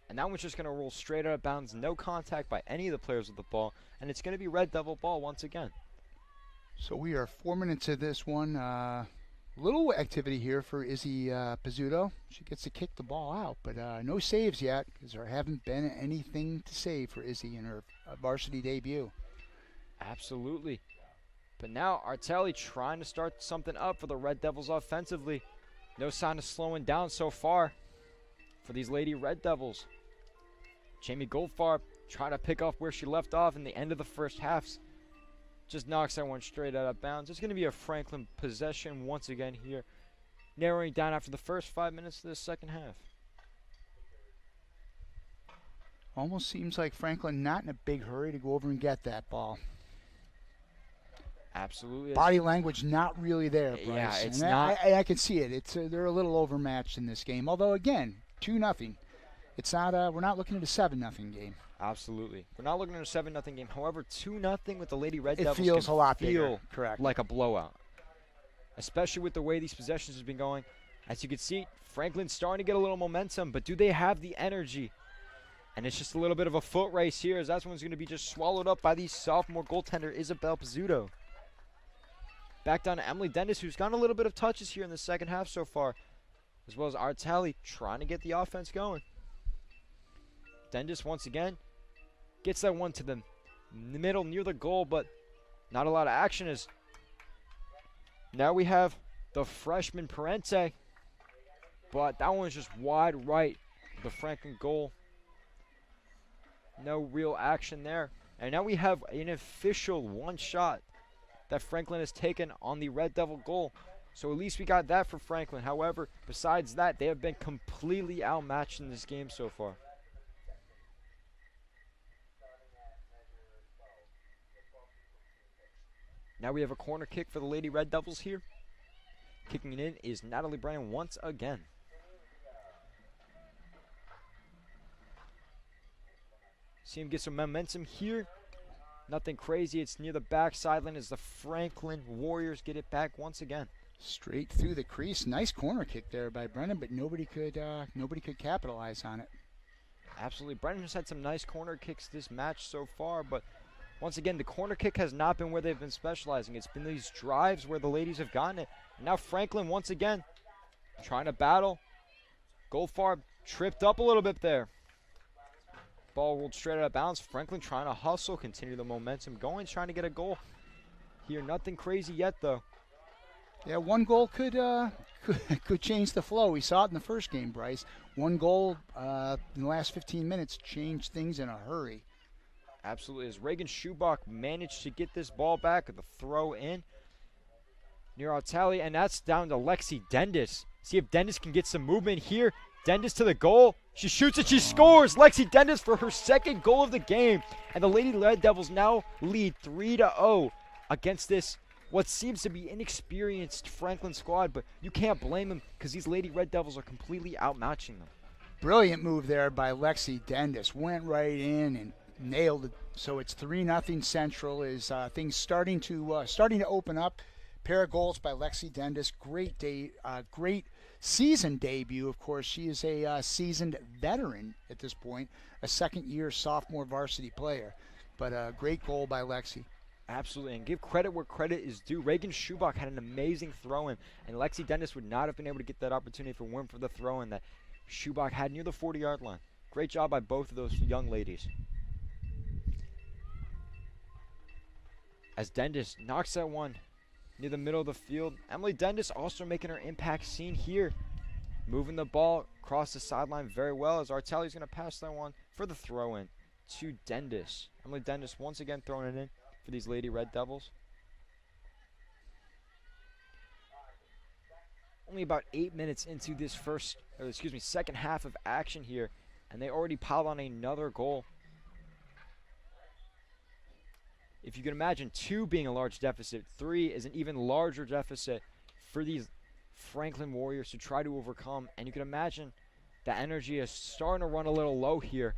And that one's just going to roll straight out of bounds. No contact by any of the players with the ball. And it's going to be Red Devil ball once again. So we are 4 minutes of this one. Little activity here for Izzy Pizzuto. She gets to kick the ball out, but no saves yet because there haven't been anything to save for Izzy in her varsity debut. Absolutely. But now Artelli trying to start something up for the Red Devils offensively. No sign of slowing down so far for these Lady Red Devils. Jamie Goldfarb trying to pick up where she left off in the end of the first half. Just knocks that one straight out of bounds. It's going to be a Franklin possession once again here. Narrowing down after the first 5 minutes of the second half. Almost seems like Franklin not in a big hurry to go over and get that ball. Absolutely. Body language not really there, Bryce. Yeah, it's and not. I can see it. It's they're a little overmatched in this game. Although, again, 2-0. It's not. We're not looking at a 7-0 game. Absolutely. We're not looking at a 7-0 game. However, 2-0 with the Lady Red It Devils feels can a lot feel bigger. Correct. like a blowout. Especially with the way these possessions have been going. As you can see, Franklin's starting to get a little momentum, but do they have the energy? And it's just a little bit of a foot race here, as that one's going to be just swallowed up by the sophomore goaltender, Isabel Pizzuto. Back down to Emily Dennis, who's gotten a little bit of touches here in the second half so far, as well as Artelli trying to get the offense going. Dennis once again gets that one to the middle near the goal, but not a lot of action. As now we have the freshman Parente, but that one's just wide right, the Franklin goal. No real action there. And now we have an official one shot that Franklin has taken on the Red Devil goal. So at least we got that for Franklin. However, besides that, they have been completely outmatched in this game so far. Now we have a corner kick for the Lady Red Devils here. Kicking it in is Natalie Brennan once again. See him get some momentum here. Nothing crazy. It's near the back sideline as the Franklin Warriors get it back once again. Straight through the crease. Nice corner kick there by Brennan, but nobody could capitalize on it. Absolutely. Brennan has had some nice corner kicks this match so far, but once again, the corner kick has not been where they've been specializing. It's been these drives where the ladies have gotten it. And now Franklin once again trying to battle. Goldfarb tripped up a little bit there. Ball rolled straight out of bounds. Franklin trying to hustle, continue the momentum going, trying to get a goal. Here, nothing crazy yet, though. Yeah, one goal could change the flow. We saw it in the first game, Bryce. One goal in the last 15 minutes changed things in a hurry. Absolutely. As Reagan Schubach managed to get this ball back with a throw in near our tally, and that's down to Lexi Dendis. See if Dendis can get some movement here. Dendis to the goal. She shoots it. She scores. Lexi Dendis for her second goal of the game. And the Lady Red Devils now lead 3-0 against this, what seems to be inexperienced Franklin squad. But you can't blame them because these Lady Red Devils are completely outmatching them. Brilliant move there by Lexi Dendis. Went right in and nailed it. So it's 3-0 Central. Is things starting to open up. Pair of goals by Lexi Dendis. Great season debut. Of course, she is a seasoned veteran at this point, a second-year sophomore varsity player. But a great goal by Lexi. Absolutely, and give credit where credit is due. Reagan Schubach had an amazing throw-in, and Lexi Dendis would not have been able to get that opportunity if it weren't for the throw-in that Schubach had near the 40-yard line. Great job by both of those young ladies. As Dendis knocks that one near the middle of the field. Emily Dendis also making her impact seen here. Moving the ball across the sideline very well as Artelli's going to pass that one for the throw-in to Dendis. Emily Dendis once again throwing it in for these Lady Red Devils. Only about 8 minutes into this second half of action here, and they already piled on another goal. If you can imagine 2 being a large deficit, 3 is an even larger deficit for these Franklin Warriors to try to overcome. And you can imagine the energy is starting to run a little low here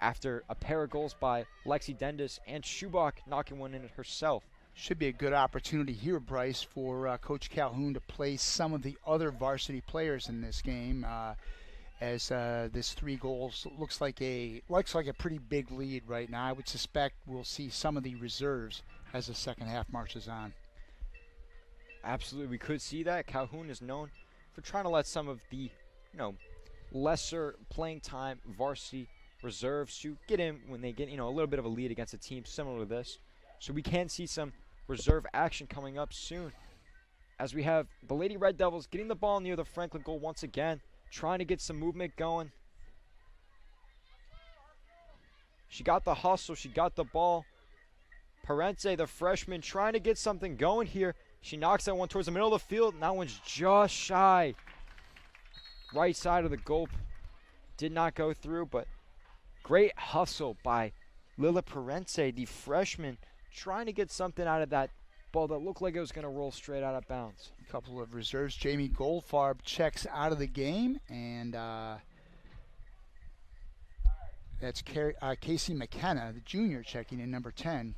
after a pair of goals by Lexi Dendis and Schubach knocking one in herself. Should be a good opportunity here, Bryce, for Coach Calhoun to play some of the other varsity players in this game. As this 3 goals looks like a pretty big lead right now. I would suspect we'll see some of the reserves as the second half marches on. Absolutely, we could see that. Calhoun is known for trying to let some of the, lesser playing time varsity reserves to get in when they get, a little bit of a lead against a team similar to this. So we can see some reserve action coming up soon. As we have the Lady Red Devils getting the ball near the Franklin goal once again, trying to get some movement going. She got the hustle. She got the ball. Parente, the freshman, trying to get something going here. She knocks that one towards the middle of the field, and that one's just shy. Right side of the goal. Did not go through, but great hustle by Lila Parente, the freshman, trying to get something out of that ball that looked like it was going to roll straight out of bounds. A couple of reserves. Jamie Goldfarb checks out of the game, and that's Casey McKenna, the junior, checking in, number 10,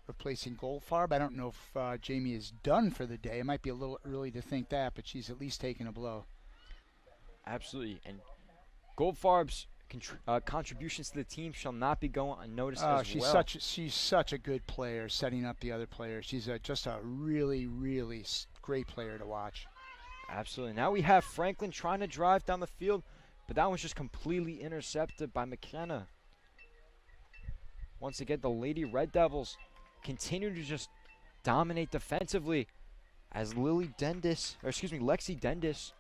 replacing Goldfarb. I don't know if Jamie is done for the day. It might be a little early to think that, but she's at least taking a blow. Absolutely, and Goldfarb's contributions to the team shall not be going unnoticed as well. She's such a good player, setting up the other players. She's just a really, really great player to watch. Absolutely. Now we have Franklin trying to drive down the field, but that one's just completely intercepted by McKenna. Once again, the Lady Red Devils continue to just dominate defensively as Lexi Dendis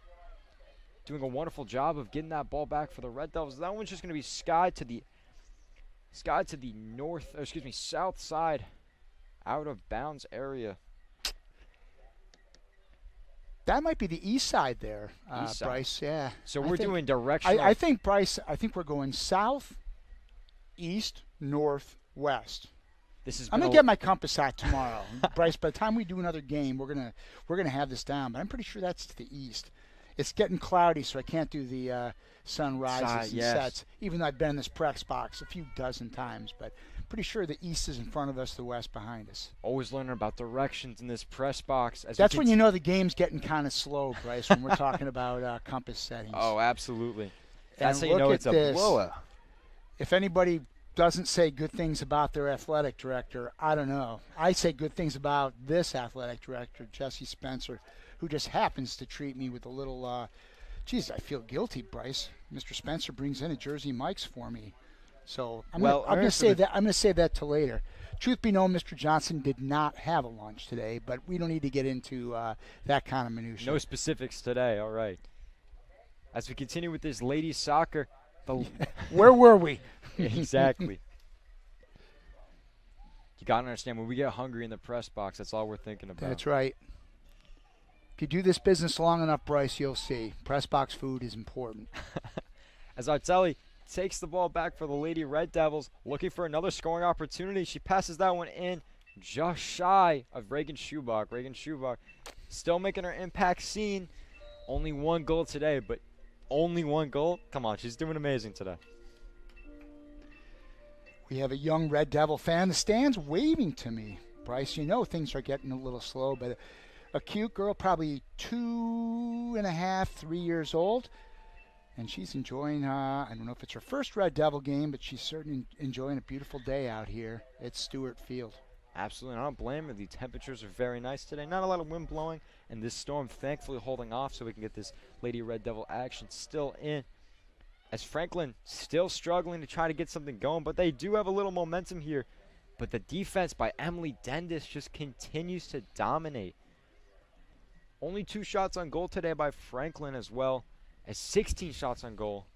doing a wonderful job of getting that ball back for the Red Devils. That one's just going to be skied to the south side, out of bounds area. That might be the east side there, East side. Bryce. Yeah. So we're doing directional. I think, Bryce. I think we're going south, east, north, west. I'm gonna get my compass out tomorrow, Bryce. By the time we do another game, we're gonna have this down. But I'm pretty sure that's to the east. It's getting cloudy, so I can't do the sunrises and sets, even though I've been in this press box a few dozen times. But pretty sure the east is in front of us, the west behind us. Always learning about directions in this press box. That's when you know the game's getting kind of slow, Bryce, when we're talking about compass settings. Oh, absolutely. That's and how you know it's a blowout. If anybody doesn't say good things about their athletic director, I don't know. I say good things about this athletic director, Jesse Spencer, who just happens to treat me with a little, geez, I feel guilty, Bryce. Mr. Spencer brings in a Jersey Mike's for me So I'm Well, going to for say the- that. I'm going to say that to later. Truth be known, Mr. Johnson did not have a lunch today, but we don't need to get into that kind of minutia. No specifics today. All right. As we continue with this ladies soccer, Where were we? exactly. You gotta understand, when we get hungry in the press box, that's all we're thinking about. That's right. If you do this business long enough, Bryce, you'll see. Press box food is important. As Artelli takes the ball back for the Lady Red Devils, looking for another scoring opportunity. She passes that one in just shy of Reagan Schubach. Reagan Schubach still making her impact seen. Only one goal today, but only one goal? Come on, she's doing amazing today. We have a young Red Devil fan in the stands waving to me. Bryce, you know things are getting a little slow, but a cute girl, probably 2.5, 3 years old. And she's enjoying, I don't know if it's her first Red Devil game, but she's certainly enjoying a beautiful day out here at Stewart Field. Absolutely, I don't blame her. The temperatures are very nice today. Not a lot of wind blowing, and this storm thankfully holding off so we can get this Lady Red Devil action still in. As Franklin still struggling to try to get something going, but they do have a little momentum here. But the defense by Emily Dendis just continues to dominate. Only 2 shots on goal today by Franklin, as well as 16 shots on goal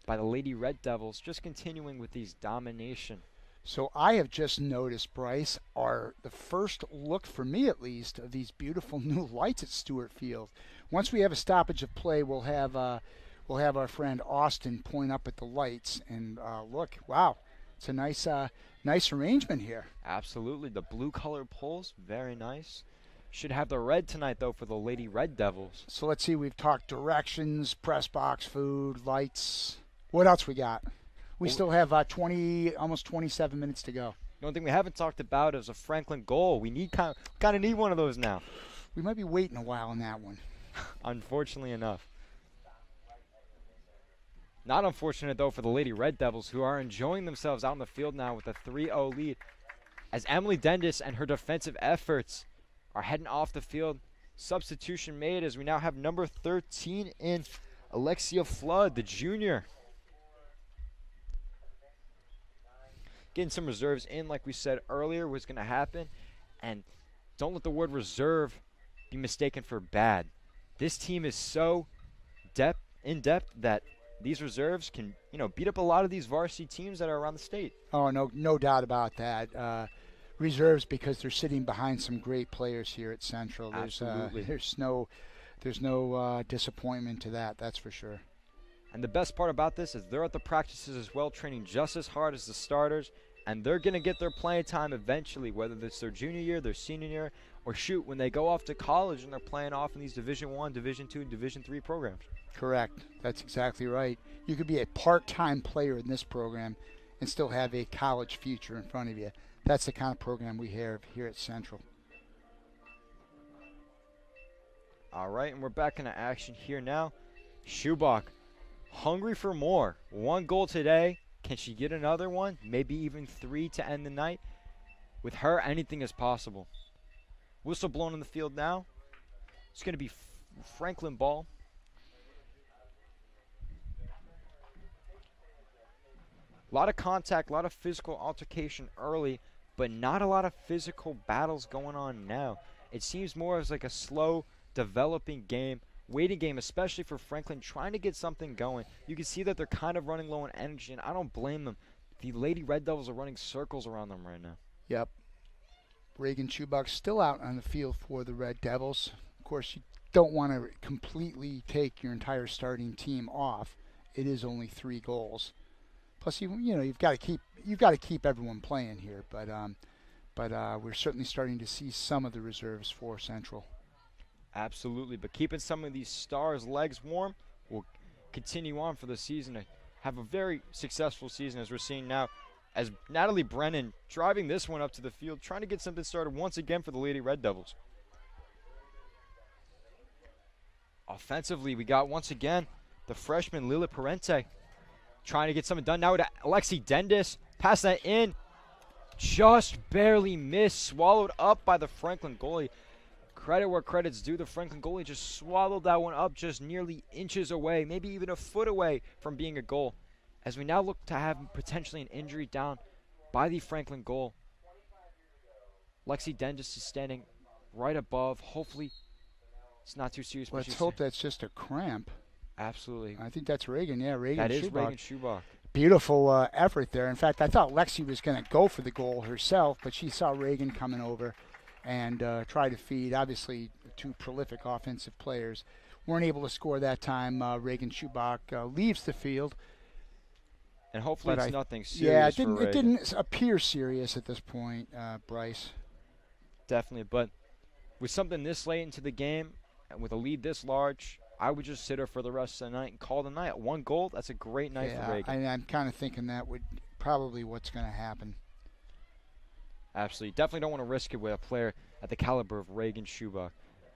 by the Lady Red Devils, just continuing with these domination. So I have just noticed, Bryce, the first look for me at least of these beautiful new lights at Stewart Field. Once we have a stoppage of play, we'll have our friend Austin point up at the lights and look. Wow, it's a nice arrangement here. Absolutely, the blue color poles, very nice. Should have the red tonight though for the Lady Red Devils. So let's see. We've talked directions, press box, food, lights. What else we got? We still have almost 27 minutes to go. The only thing we haven't talked about is a Franklin goal. We need kind of need one of those now. We might be waiting a while on that one. Unfortunately enough. Not unfortunate though for the Lady Red Devils, who are enjoying themselves out in the field now with a 3-0 lead. As Emily Dendis and her defensive efforts are heading off the field. Substitution made as we now have number 13 in, Alexia Flood, the junior. Getting some reserves in, like we said earlier, was going to happen. And don't let the word reserve be mistaken for bad. This team is so in depth that these reserves can, beat up a lot of these varsity teams that are around the state. Oh, no doubt about that. Reserves because they're sitting behind some great players here at Central. Absolutely. There's no disappointment to that. That's for sure. And the best part about this is they're at the practices as well, training just as hard as the starters, and they're going to get their playing time eventually, whether it's their junior year, their senior year, or shoot, when they go off to college and they're playing off in these Division I, Division II, and Division III programs. Correct. That's exactly right. You could be a part-time player in this program and still have a college future in front of you. That's the kind of program we have here at Central. All right, and we're back into action here now. Schubach, hungry for more. 1 goal today. Can she get another one? Maybe even 3 to end the night. With her, anything is possible. Whistle blown in the field now. It's going to be Franklin ball. A lot of contact, a lot of physical altercation early, but not a lot of physical battles going on now. It seems more as like a slow developing game, waiting game, especially for Franklin, trying to get something going. You can see that they're kind of running low on energy, and I don't blame them. The Lady Red Devils are running circles around them right now. Yep. Reagan Schubach still out on the field for the Red Devils. Of course, you don't want to completely take your entire starting team off. It is only 3 goals. Plus, you've got to keep everyone playing here. But we're certainly starting to see some of the reserves for Central. Absolutely, but keeping some of these stars' legs warm will continue on for the season to have a very successful season, as we're seeing now, as Natalie Brennan driving this one up to the field, trying to get something started once again for the Lady Red Devils. Offensively, we got once again the freshman Lila Parente trying to get something done now to Alexi Dendis. Pass that in. Just barely missed. Swallowed up by the Franklin goalie. Credit where credit's due. The Franklin goalie just swallowed that one up just nearly inches away, maybe even a foot away from being a goal. as we now look to have potentially an injury down by the Franklin goal. Lexi Dengis is standing right above. Hopefully it's not too serious. Let's hope that's just a cramp. Absolutely. I think that's Reagan. Yeah, Reagan. That is Schubach. Reagan Schubach. Beautiful effort there. In fact, I thought Lexi was going to go for the goal herself, but she saw Reagan coming over and try to feed. Obviously, two prolific offensive players weren't able to score that time. Reagan Schubach leaves the field. And hopefully it's nothing serious. Yeah, it didn't appear serious at this point, Bryce. Definitely, but with something this late into the game, and with a lead this large, I would just sit her for the rest of the night and call the night. 1 goal, that's a great night for Reagan. I'm kind of thinking that would probably what's going to happen. Absolutely. Definitely don't want to risk it with a player at the caliber of Reagan Schubach.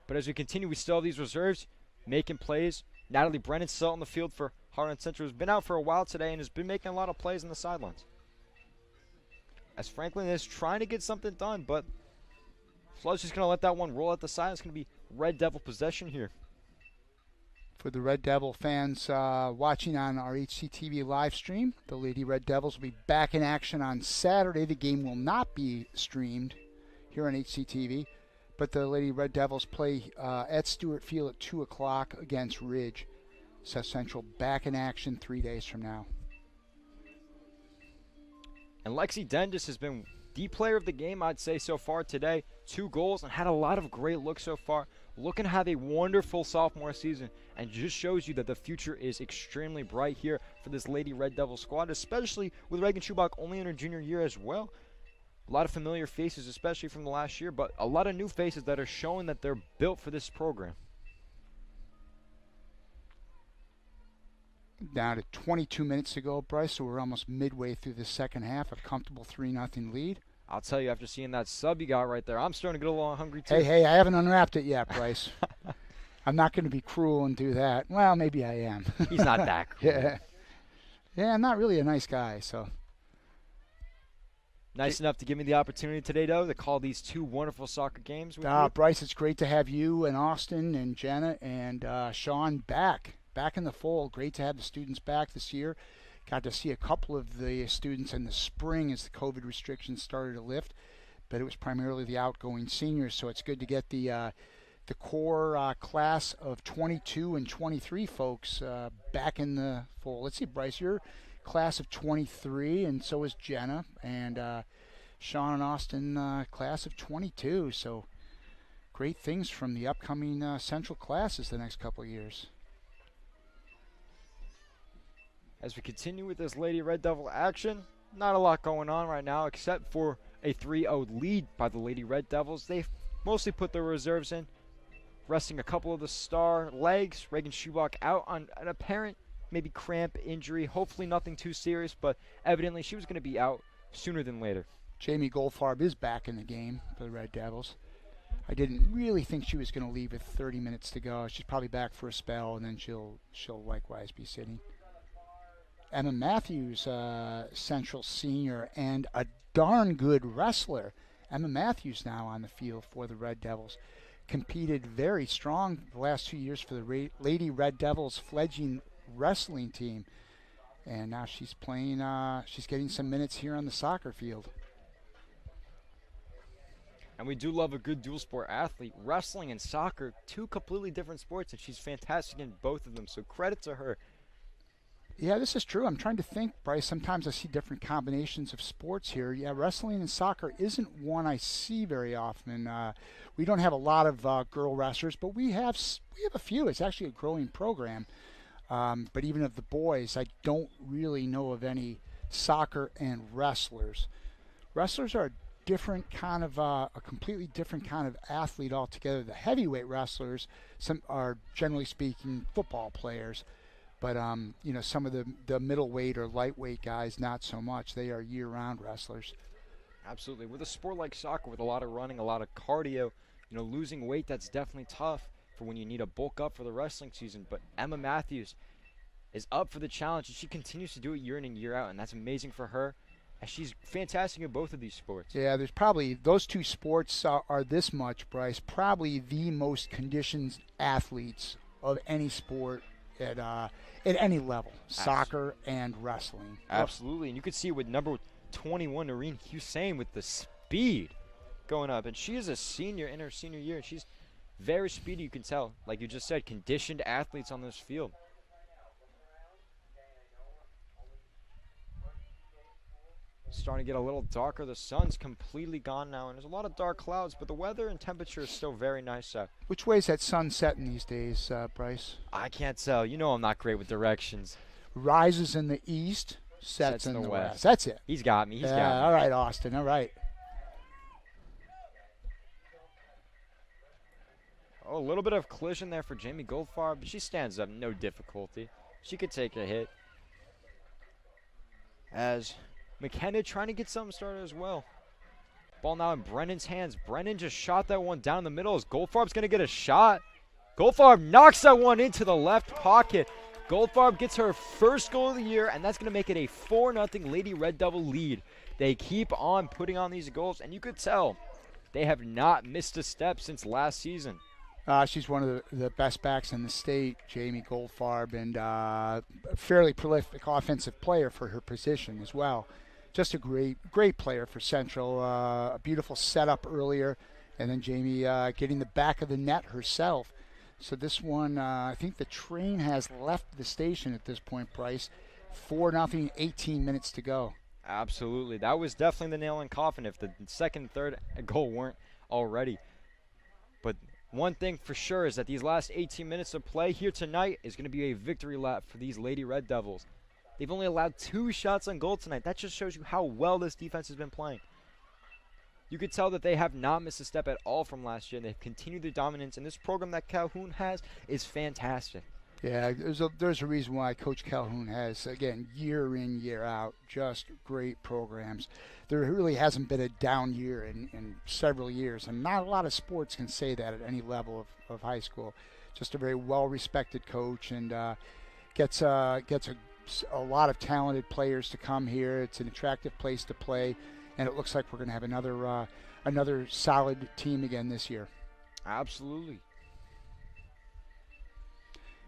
But as we continue, we still have these reserves making plays. Natalie Brennan still on the field for Hunterdon Central, who's been out for a while today and has been making a lot of plays on the sidelines. As Franklin is trying to get something done, but Flood's just going to let that one roll at the side. It's going to be Red Devil possession here. For the Red Devil fans watching on our HCTV live stream, the Lady Red Devils will be back in action on Saturday. The game will not be streamed here on HCTV, but the Lady Red Devils play at Stewart Field at 2 o'clock against Ridge. South Central back in action 3 days from now. And Lexi Dengis has been the player of the game, I'd say, so far today. 2 goals and had a lot of great looks so far. Looking to have a wonderful sophomore season, and just shows you that the future is extremely bright here for this Lady Red Devil squad, especially with Reagan Schubach only in her junior year as well. A lot of familiar faces, especially from the last year, but a lot of new faces that are showing that they're built for this program. Down to 22 minutes to go, Bryce, so we're almost midway through the second half. A comfortable 3-0 lead. I'll tell you, after seeing that sub you got right there, I'm starting to get a little hungry too. Hey, I haven't unwrapped it yet, Bryce. I'm not going to be cruel and do that. Well, maybe I am. He's not that cruel. Yeah, I'm not really a nice guy, so. Nice enough to give me the opportunity today, though, to call these 2 wonderful soccer games with you. Bryce, it's great to have you and Austin and Jenna and Sean back in the fold. Great to have the students back this year. Got to see a couple of the students in the spring as the COVID restrictions started to lift, but it was primarily the outgoing seniors, so it's good to get the core class of 22 and 23 folks back in the fold. Let's see, Bryce, you're class of 23, and so is Jenna, and Sean and Austin class of 22, so great things from the upcoming Central classes the next couple of years. As we continue with this Lady Red Devil action, not a lot going on right now except for a 3-0 lead by the Lady Red Devils. They've mostly put their reserves in, resting a couple of the star legs. Reagan Schubach out on an apparent maybe cramp injury. Hopefully nothing too serious, but evidently she was going to be out sooner than later. Jamie Goldfarb is back in the game for the Red Devils. I didn't really think she was going to leave with 30 minutes to go. She's probably back for a spell, and then she'll likewise be sitting. Emma Matthews, Central senior, and a darn good wrestler. Emma Matthews now on the field for the Red Devils. Competed very strong the last 2 years for the Lady Red Devils fledgling wrestling team. And now she's playing, she's getting some minutes here on the soccer field. And we do love a good dual sport athlete. Wrestling and soccer, 2 completely different sports, and she's fantastic in both of them. So credit to her. Yeah, this is true. I'm trying to think, Bryce. Sometimes I see different combinations of sports here. Yeah, wrestling and soccer isn't one I see very often. We don't have a lot of girl wrestlers, but we have a few. It's actually a growing program. But even of the boys, I don't really know of any soccer and wrestlers. Wrestlers are a different kind of a completely different kind of athlete altogether. The heavyweight wrestlers are generally speaking football players. But, some of the middleweight or lightweight guys, not so much. They are year-round wrestlers. Absolutely. With a sport like soccer, with a lot of running, a lot of cardio, losing weight, that's definitely tough for when you need to bulk up for the wrestling season. But Emma Matthews is up for the challenge, and she continues to do it year in and year out, and that's amazing for her. And she's fantastic in both of these sports. Yeah, there's probably, those 2 sports are this much, Bryce, probably the most conditioned athletes of any sport at any level, soccer and wrestling. Absolutely, and you could see with number 21, Noreen Hussein, with the speed going up, and she is a senior in her senior year, and she's very speedy. You can tell, like you just said, conditioned athletes on this field. Starting to get a little darker. The sun's completely gone now, and there's a lot of dark clouds, but the weather and temperature is still very nice out. Which way is that sun setting these days, Bryce? I can't tell. You know I'm not great with directions. Rises in the east, sets in the west. That's it. He's got me. He's got me. All right, Austin. All right. Oh, a little bit of collision there for Jamie Goldfarb, but she stands up, no difficulty. She could take a hit. As McKenna trying to get something started as well. Ball now in Brennan's hands. Brennan just shot that one down the middle as Goldfarb's going to get a shot. Goldfarb knocks that one into the left pocket. Goldfarb gets her first goal of the year, and that's going to make it a 4-0 Lady Red Devil lead. They keep on putting on these goals, and you could tell they have not missed a step since last season. She's one of the best backs in the state, Jamie Goldfarb, and a fairly prolific offensive player for her position as well. Just a great player for Central. A beautiful setup earlier, and then Jamie getting the back of the net herself. So this one, I think the train has left the station at this point, Bryce. 4-0, 18 minutes to go. Absolutely. That was definitely the nail in the coffin if the second and third goal weren't already. But one thing for sure is that these last 18 minutes of play here tonight is going to be a victory lap for these Lady Red Devils. They've only allowed 2 shots on goal tonight. That just shows you how well this defense has been playing. You could tell that they have not missed a step at all from last year, and they've continued their dominance, and this program that Calhoun has is fantastic. Yeah, there's a reason why Coach Calhoun has, again, year in, year out, just great programs. There really hasn't been a down year in several years, and not a lot of sports can say that at any level of high school. Just a very well-respected coach, and gets a lot of talented players to come here. It's an attractive place to play, and it looks like we're going to have another solid team again this year. Absolutely.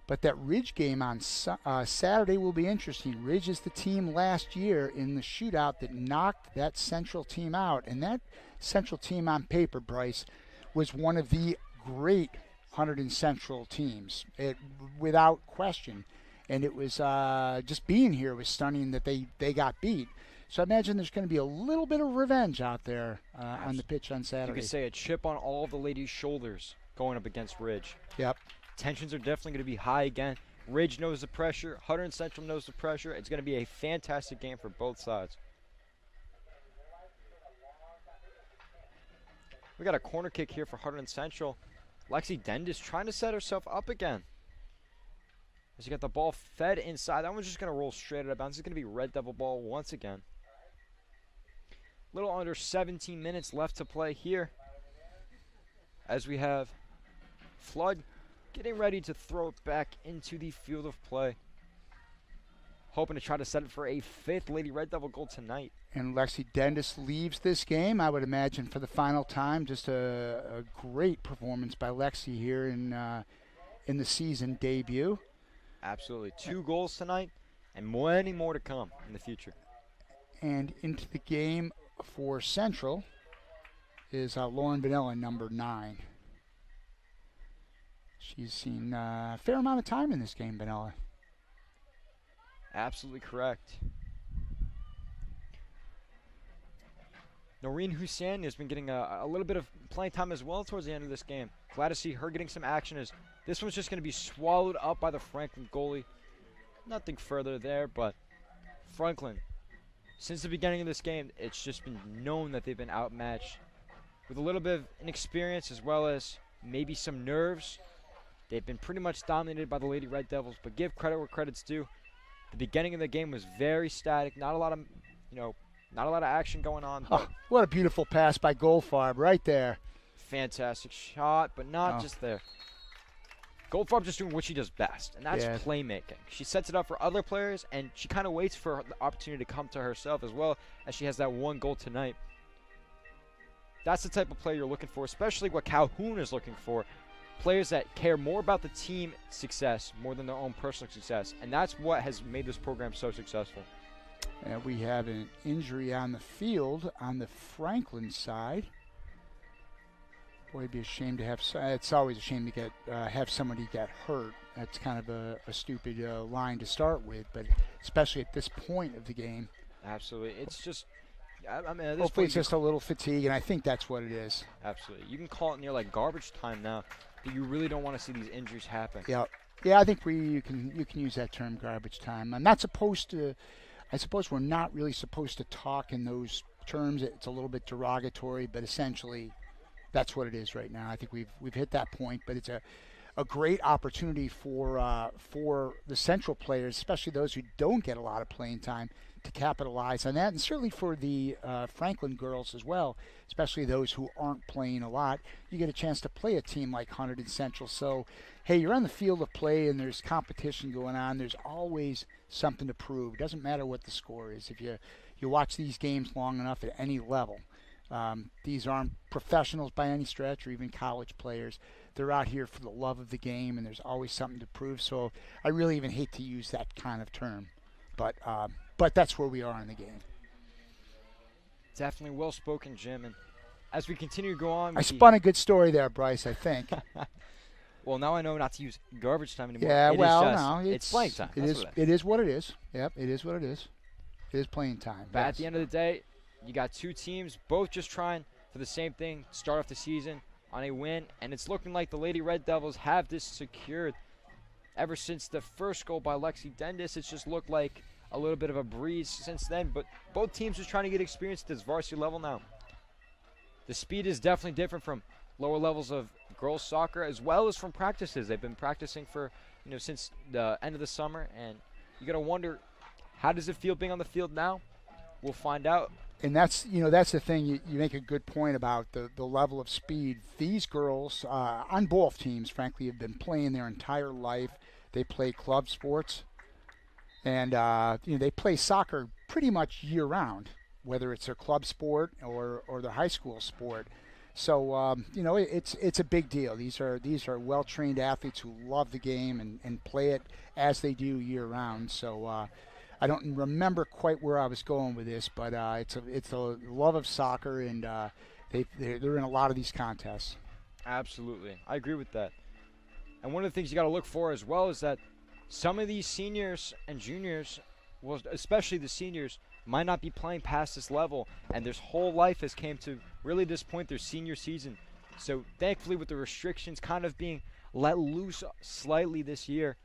But that Ridge game on Saturday will be interesting. Ridge is the team last year in the shootout that knocked that Central team out. And that Central team on paper, Bryce, was one of the great Hunterdon Central teams, without question. And it was just being here was stunning that they got beat. So I imagine there's going to be a little bit of revenge out there on the pitch on Saturday. You could say a chip on all of the ladies' shoulders going up against Ridge. Yep. Tensions are definitely going to be high again. Ridge knows the pressure. Hunterdon Central knows the pressure. It's going to be a fantastic game for both sides. We got a corner kick here for Hunterdon Central. Lexi Dendis trying to set herself up again. As you got the ball fed inside. That one's just going to roll straight out of bounds. It's going to be Red Devil ball once again. Little under 17 minutes left to play here. As we have Flood getting ready to throw it back into the field of play. Hoping to try to set it for a 5th Lady Red Devil goal tonight. And Lexi Dendis leaves this game, I would imagine, for the final time. Just a great performance by Lexi here in the season debut. Absolutely. 2 goals tonight and many more to come in the future. And into the game for Central is Lauren Vanilla, number 9. She's seen a fair amount of time in this game, Vanilla. Absolutely correct. Noreen Hussein has been getting a little bit of playing time as well towards the end of this game. Glad to see her getting some action, as this one's just going to be swallowed up by the Franklin goalie. Nothing further there, but Franklin, since the beginning of this game, it's just been known that they've been outmatched. With a little bit of inexperience as well as maybe some nerves, they've been pretty much dominated by the Lady Red Devils, but give credit where credit's due. The beginning of the game was very static, not a lot of action going on. Oh, what a beautiful pass by Goldfarb right there. Fantastic shot, but not just there. Goldfarb just doing what she does best, and that's playmaking. She sets it up for other players, and she kind of waits for the opportunity to come to herself as well, as she has that 1 goal tonight. That's the type of player you're looking for, especially what Calhoun is looking for. players that care more about the team success more than their own personal success. And that's what has made this program so successful. And we have an injury on the field on the Franklin side. Boy, it'd be a shame to have. It's always a shame to get have somebody get hurt. That's kind of a stupid line to start with, but especially at this point of the game. Absolutely, it's just. I mean, at this Hopefully, point it's just a little fatigue, and I think that's what it is. Absolutely, you can call it near like garbage time now, but you really don't want to see these injuries happen. Yeah, I think you can use that term, garbage time. I'm not supposed to. I suppose we're not really supposed to talk in those terms. It's a little bit derogatory, but essentially. That's what it is right now. I think we've hit that point, but it's a great opportunity for the Central players, especially those who don't get a lot of playing time, to capitalize on that, and certainly for the Franklin girls as well, especially those who aren't playing a lot. You get a chance to play a team like Hunterdon Central. So, hey, you're on the field of play and there's competition going on. There's always something to prove. It doesn't matter what the score is. If you watch these games long enough at any level. These aren't professionals by any stretch or even college players. They're out here for the love of the game, and there's always something to prove. So I really even hate to use that kind of term. But that's where we are in the game. Definitely well spoken, Jim. And as we continue to go on. I spun a good story there, Bryce, I think. Well, now I know not to use garbage time anymore. Yeah, it's playing time. It is what it is. Yep, it is what it is. It is playing time. But at the end of the day, you got two teams, both just trying for the same thing, start off the season on a win, and it's looking like the Lady Red Devils have this secured. Ever since the first goal by Lexi Dendis, it's just looked like a little bit of a breeze since then, but both teams just trying to get experience at this varsity level now. The speed is definitely different from lower levels of girls soccer as well as from practices. They've been practicing for, since the end of the summer, and you got to wonder, how does it feel being on the field now? We'll find out. And that's the thing. You make a good point about the level of speed. These girls on both teams, frankly, have been playing their entire life. They play club sports, and they play soccer pretty much year round, whether it's their club sport or their high school sport. So it's a big deal. These are well trained athletes who love the game and play it as they do year round. So. I don't remember quite where I was going with this, but it's a love of soccer, and they're in a lot of these contests. Absolutely, I agree with that. And one of the things you got to look for as well is that some of these seniors and juniors, well, especially the seniors, might not be playing past this level, and their whole life has came to really this point, their senior season. So thankfully, with the restrictions kind of being let loose slightly this year,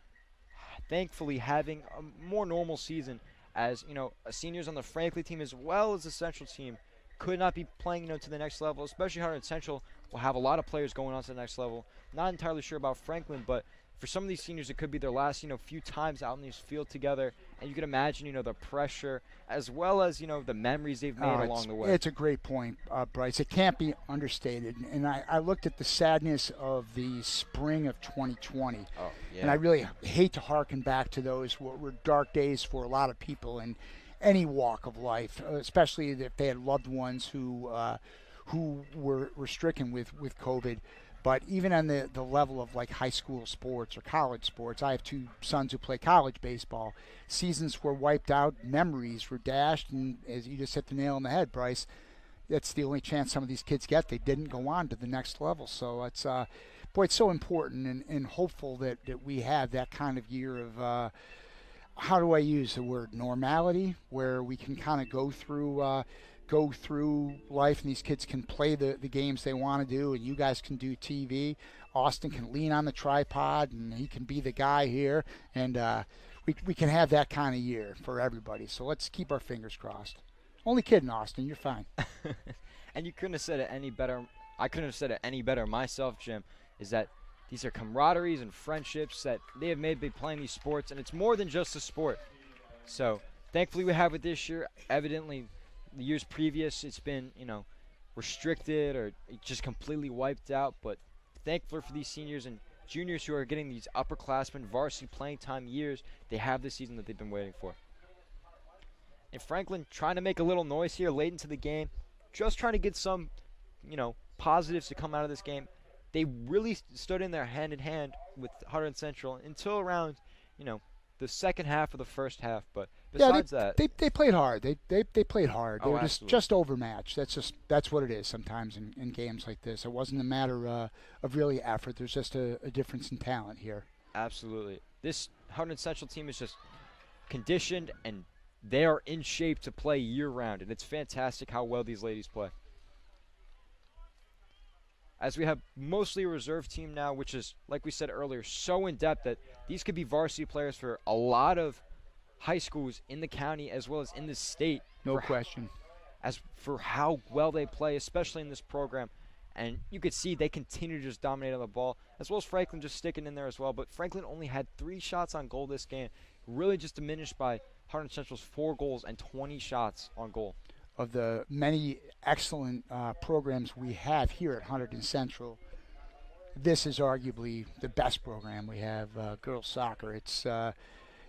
thankfully having a more normal season, as seniors on the Franklin team as well as the Central team could not be playing to the next level, especially Hunterdon Central will have a lot of players going on to the next level. Not entirely sure about Franklin, but for some of these seniors, it could be their last, few times out in this field together. And you can imagine, the pressure as well as, the memories they've made along the way. It's a great point, Bryce. It can't be understated. And I looked at the sadness of the spring of 2020. Oh, yeah. And I really hate to harken back to those what were dark days for a lot of people in any walk of life, especially if they had loved ones who were stricken with COVID. But even on the level of like high school sports or college sports, I have two sons who play college baseball. Seasons were wiped out, memories were dashed, and as you just hit the nail on the head, Bryce, that's the only chance some of these kids get. They didn't go on to the next level. So it's it's so important and hopeful that we have that kind of year of, how do I use the word, normality, where we can kind of go through life, and these kids can play the games they want to do, and you guys can do TV. Austin can lean on the tripod, and he can be the guy here, and we can have that kind of year for everybody. So let's keep our fingers crossed. Only kidding, Austin. You're fine. And you couldn't have said it any better. I couldn't have said it any better myself, Jim, is that these are camaraderies and friendships that they have made by playing these sports, and it's more than just a sport. So thankfully we have it this year. Evidently, the years previous, it's been, restricted or just completely wiped out. But thankful for these seniors and juniors who are getting these upperclassmen varsity playing time years. They have the season that they've been waiting for. And Franklin trying to make a little noise here late into the game, just trying to get some, positives to come out of this game. they really stood in there hand in hand with Hunterdon Central until around, the second half of the first half. But besides that, they played hard. They played hard. They Oh, were absolutely. just overmatched. That's what it is sometimes in games like this. It wasn't a matter of really effort. There's just a difference in talent here. absolutely, this Hunterdon Central team is just conditioned, and they are in shape to play year-round, and it's fantastic how well these ladies play. As we have mostly a reserve team now, which is, like we said earlier, so in-depth that these could be varsity players for a lot of high schools in the county as well as in the state. No question. As for how well they play, especially in this program. And you could see they continue to just dominate on the ball, as well as Franklin just sticking in there as well. But Franklin only had 3 shots on goal this game, really just diminished by Hunterdon Central's 4 goals and 20 shots on goal. Of the many excellent programs we have here at Hunterdon Central, this is arguably the best program we have, girls soccer. It's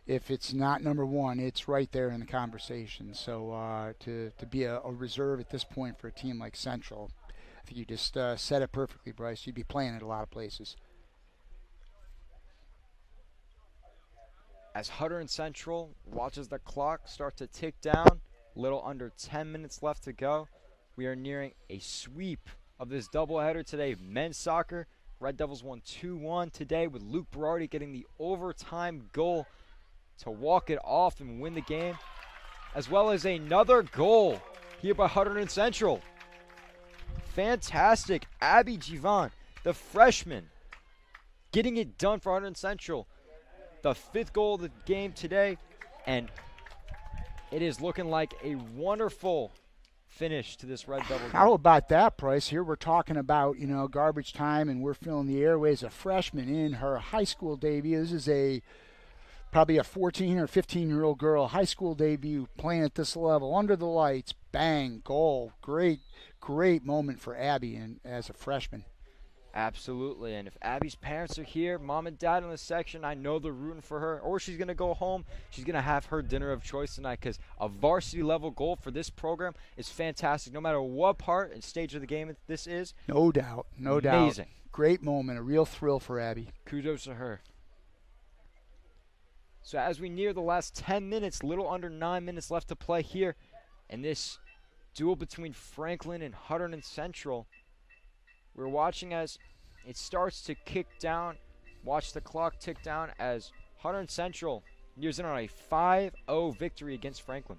if it's not number one, it's right there in the conversation. So to be a reserve at this point for a team like Central, I think you just said it perfectly, Bryce. You'd be playing at a lot of places. As Hunterdon Central watches the clock start to tick down, little under 10 minutes left to go. We are nearing a sweep of this doubleheader today. Men's soccer, Red Devils won 2-1 today with Luke Berardi getting the overtime goal to walk it off and win the game, as well as another goal here by Hunterdon Central. Fantastic. Abby Jivan, the freshman, getting it done for Hunterdon Central. The 5th goal of the game today, and it is looking like a wonderful finish to this Red Devil game. How about that, Bryce? Here we're talking about, garbage time, and we're filling the airways. A freshman in her high school debut. This is probably a 14 or 15-year-old girl, high school debut, playing at this level, under the lights, bang, goal. Great moment for Abby and as a freshman. Absolutely, and if Abby's parents are here, mom and dad in this section, I know they're rooting for her, or she's going to go home. She's going to have her dinner of choice tonight, because a varsity level goal for this program is fantastic, no matter what part and stage of the game this is. No doubt. Amazing. Great moment, a real thrill for Abby. Kudos to her. So as we near the last 10 minutes, little under 9 minutes left to play here in this duel between Franklin and Hunterdon Central, we're watching as it starts to kick down. Watch the clock tick down as Hunterdon Central nears in on a 5-0 victory against Franklin.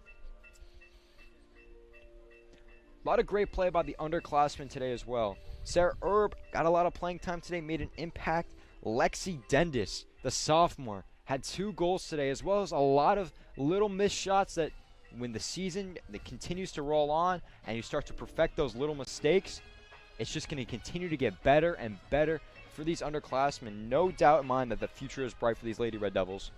A lot of great play by the underclassmen today as well. Sarah Erb got a lot of playing time today, made an impact. Lexi Dendis, the sophomore, had 2 goals today, as well as a lot of little missed shots that when the season that continues to roll on and you start to perfect those little mistakes, it's just going to continue to get better and better for these underclassmen. No doubt in mind that the future is bright for these Lady Red Devils.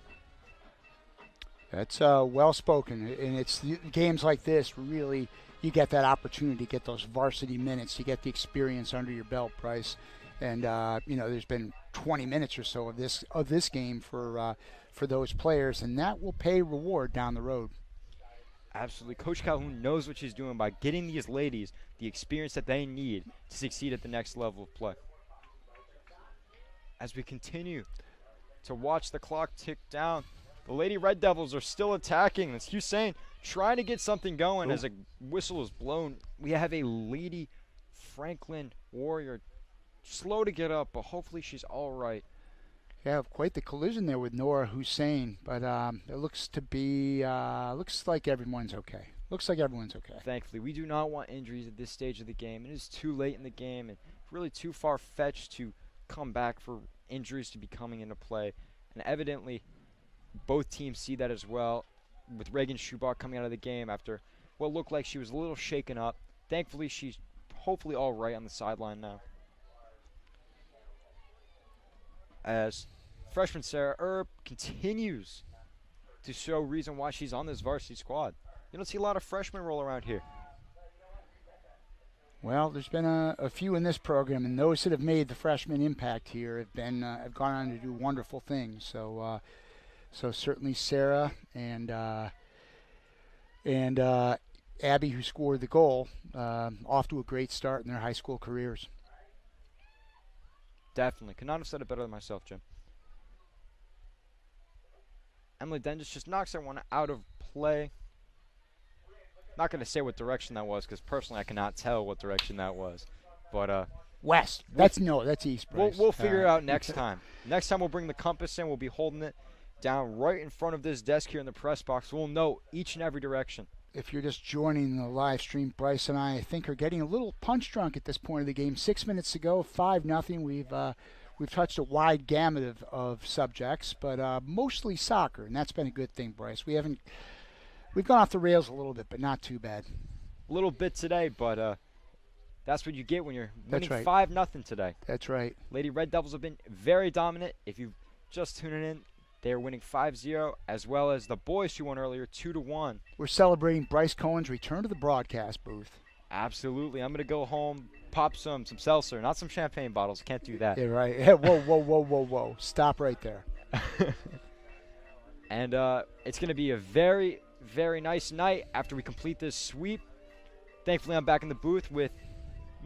That's well spoken, and it's games like this really you get that opportunity to get those varsity minutes, you get the experience under your belt, Bryce. And there's been 20 minutes or so of this game for those players, and that will pay reward down the road. Absolutely. Coach Calhoun knows what she's doing by getting these ladies the experience that they need to succeed at the next level of play. As we continue to watch the clock tick down, the Lady Red Devils are still attacking. It's Hussein trying to get something going. As a whistle is blown. We have a Lady Franklin Warrior slow to get up, but hopefully she's all right. Yeah, quite the collision there with Nora Hussein, but it looks to be looks like everyone's okay. Thankfully, we do not want injuries at this stage of the game. It is too late in the game and really too far-fetched to come back for injuries to be coming into play. And evidently, both teams see that as well, with Reagan Schubach coming out of the game after what looked like she was a little shaken up. Thankfully, she's hopefully all right on the sideline now. As freshman Sarah Erb continues to show reason why she's on this varsity squad. You don't see a lot of freshmen roll around here. Well, there's been a few in this program, and those that have made the freshman impact here have gone on to do wonderful things. So certainly Sarah and Abby, who scored the goal, off to a great start in their high school careers. Definitely. Could not have said it better than myself, Jim. Emily Dendis just knocks that one out of play. Not going to say what direction that was because personally I cannot tell what direction that was. But West. That's east, Bryce. we'll figure it out next time. Next time we'll bring the compass in. We'll be holding it down right in front of this desk here in the press box. We'll know each and every direction. If you're just joining the live stream, Bryce and I think are getting a little punch drunk at this point of the game. 6 minutes to go, 5-0. We've touched a wide gamut of subjects, but mostly soccer, and that's been a good thing, Bryce. We've gone off the rails a little bit, but not too bad. A little bit today, but that's what you get when you're winning That's right. 5-0 today. That's right. Lady Red Devils have been very dominant. If you've just tuning in, they are winning 5-0, as well as the boys who won earlier 2-1. We're celebrating Bryce Cohen's return to the broadcast booth. Absolutely. I'm going to go home, pop some seltzer, not some champagne bottles. Can't do that. Yeah, right. Yeah, whoa. Stop right there. And it's going to be a very, very nice night after we complete this sweep. Thankfully, I'm back in the booth with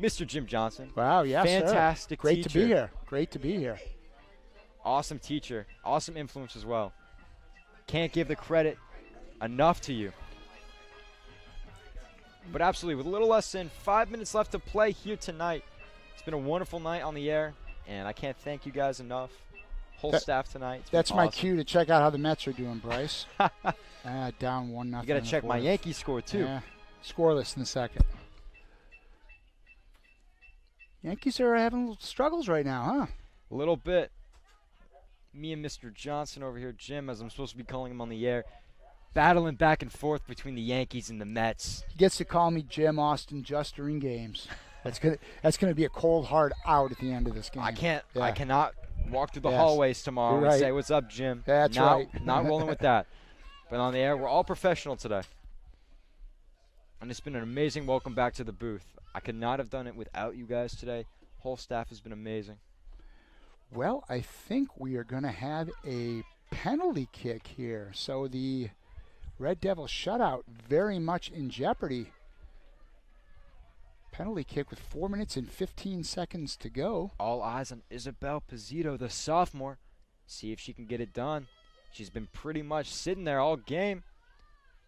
Mr. Jim Johnson. Wow, yes, Fantastic sir. Great teacher. to be here. Great to be here. Awesome teacher. Awesome influence as well. Can't give the credit enough to you. But absolutely, with a little less than 5 minutes left to play here tonight, it's been a wonderful night on the air, and I can't thank you guys enough. Whole staff tonight. That's my cue to check out how the Mets are doing, Bryce. Down 1-0. You got to check my Yankees score, too. Yeah, scoreless in the second. Yankees are having little struggles right now, huh? A little bit. Me and Mr. Johnson over here, Jim, as I'm supposed to be calling him on the air, battling back and forth between the Yankees and the Mets. He gets to call me Jim Austin just during games. That's gonna be a cold hard out at the end of this game. I Yeah. cannot walk through the hallways tomorrow and say, "What's up, Jim?" That's right. Not rolling with that. But on the air, we're all professional today. And it's been an amazing welcome back to the booth. I could not have done it without you guys today. Whole staff has been amazing. Well, I think we are going to have a penalty kick here. So the Red Devil shutout very much in jeopardy. Penalty kick with 4 minutes and 15 seconds to go. All eyes on Isabel Pizzito, the sophomore. See if she can get it done. She's been pretty much sitting there all game.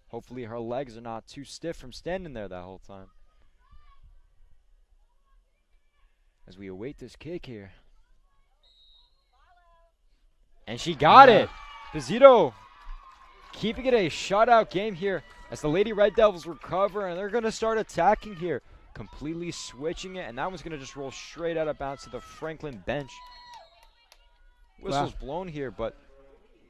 Hopefully her legs are not too stiff from standing there that whole time. As we await this kick here. And she got it. Pizzito keeping it a shutout game here as the Lady Red Devils recover, and they're going to start attacking here. Completely switching it, and that one's going to just roll straight out of bounds to the Franklin bench. Whistle's blown here, but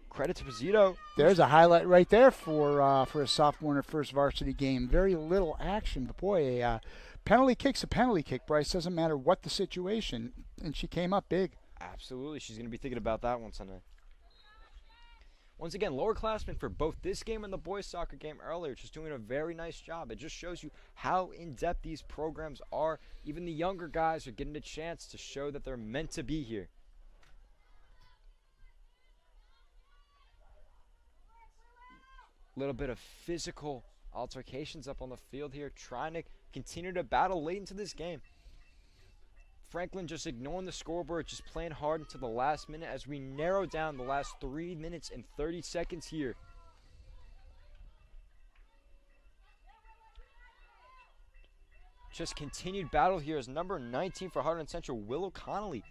credit to Pizzito. There's a highlight right there for a sophomore in her first varsity game. Very little action, but boy, a penalty kick's a penalty kick, Bryce. Doesn't matter what the situation, and she came up big. Absolutely. She's going to be thinking about that one tonight. Once again, lowerclassmen for both this game and the boys soccer game earlier, just doing a very nice job. It just shows you how in-depth these programs are. Even the younger guys are getting a chance to show that they're meant to be here. A little bit of physical altercations up on the field here, trying to continue to battle late into this game. Franklin just ignoring the scoreboard, just playing hard until the last minute as we narrow down the last 3 minutes and 30 seconds here. Just continued battle here as number 19 for Hunterdon Central, Willow Connolly,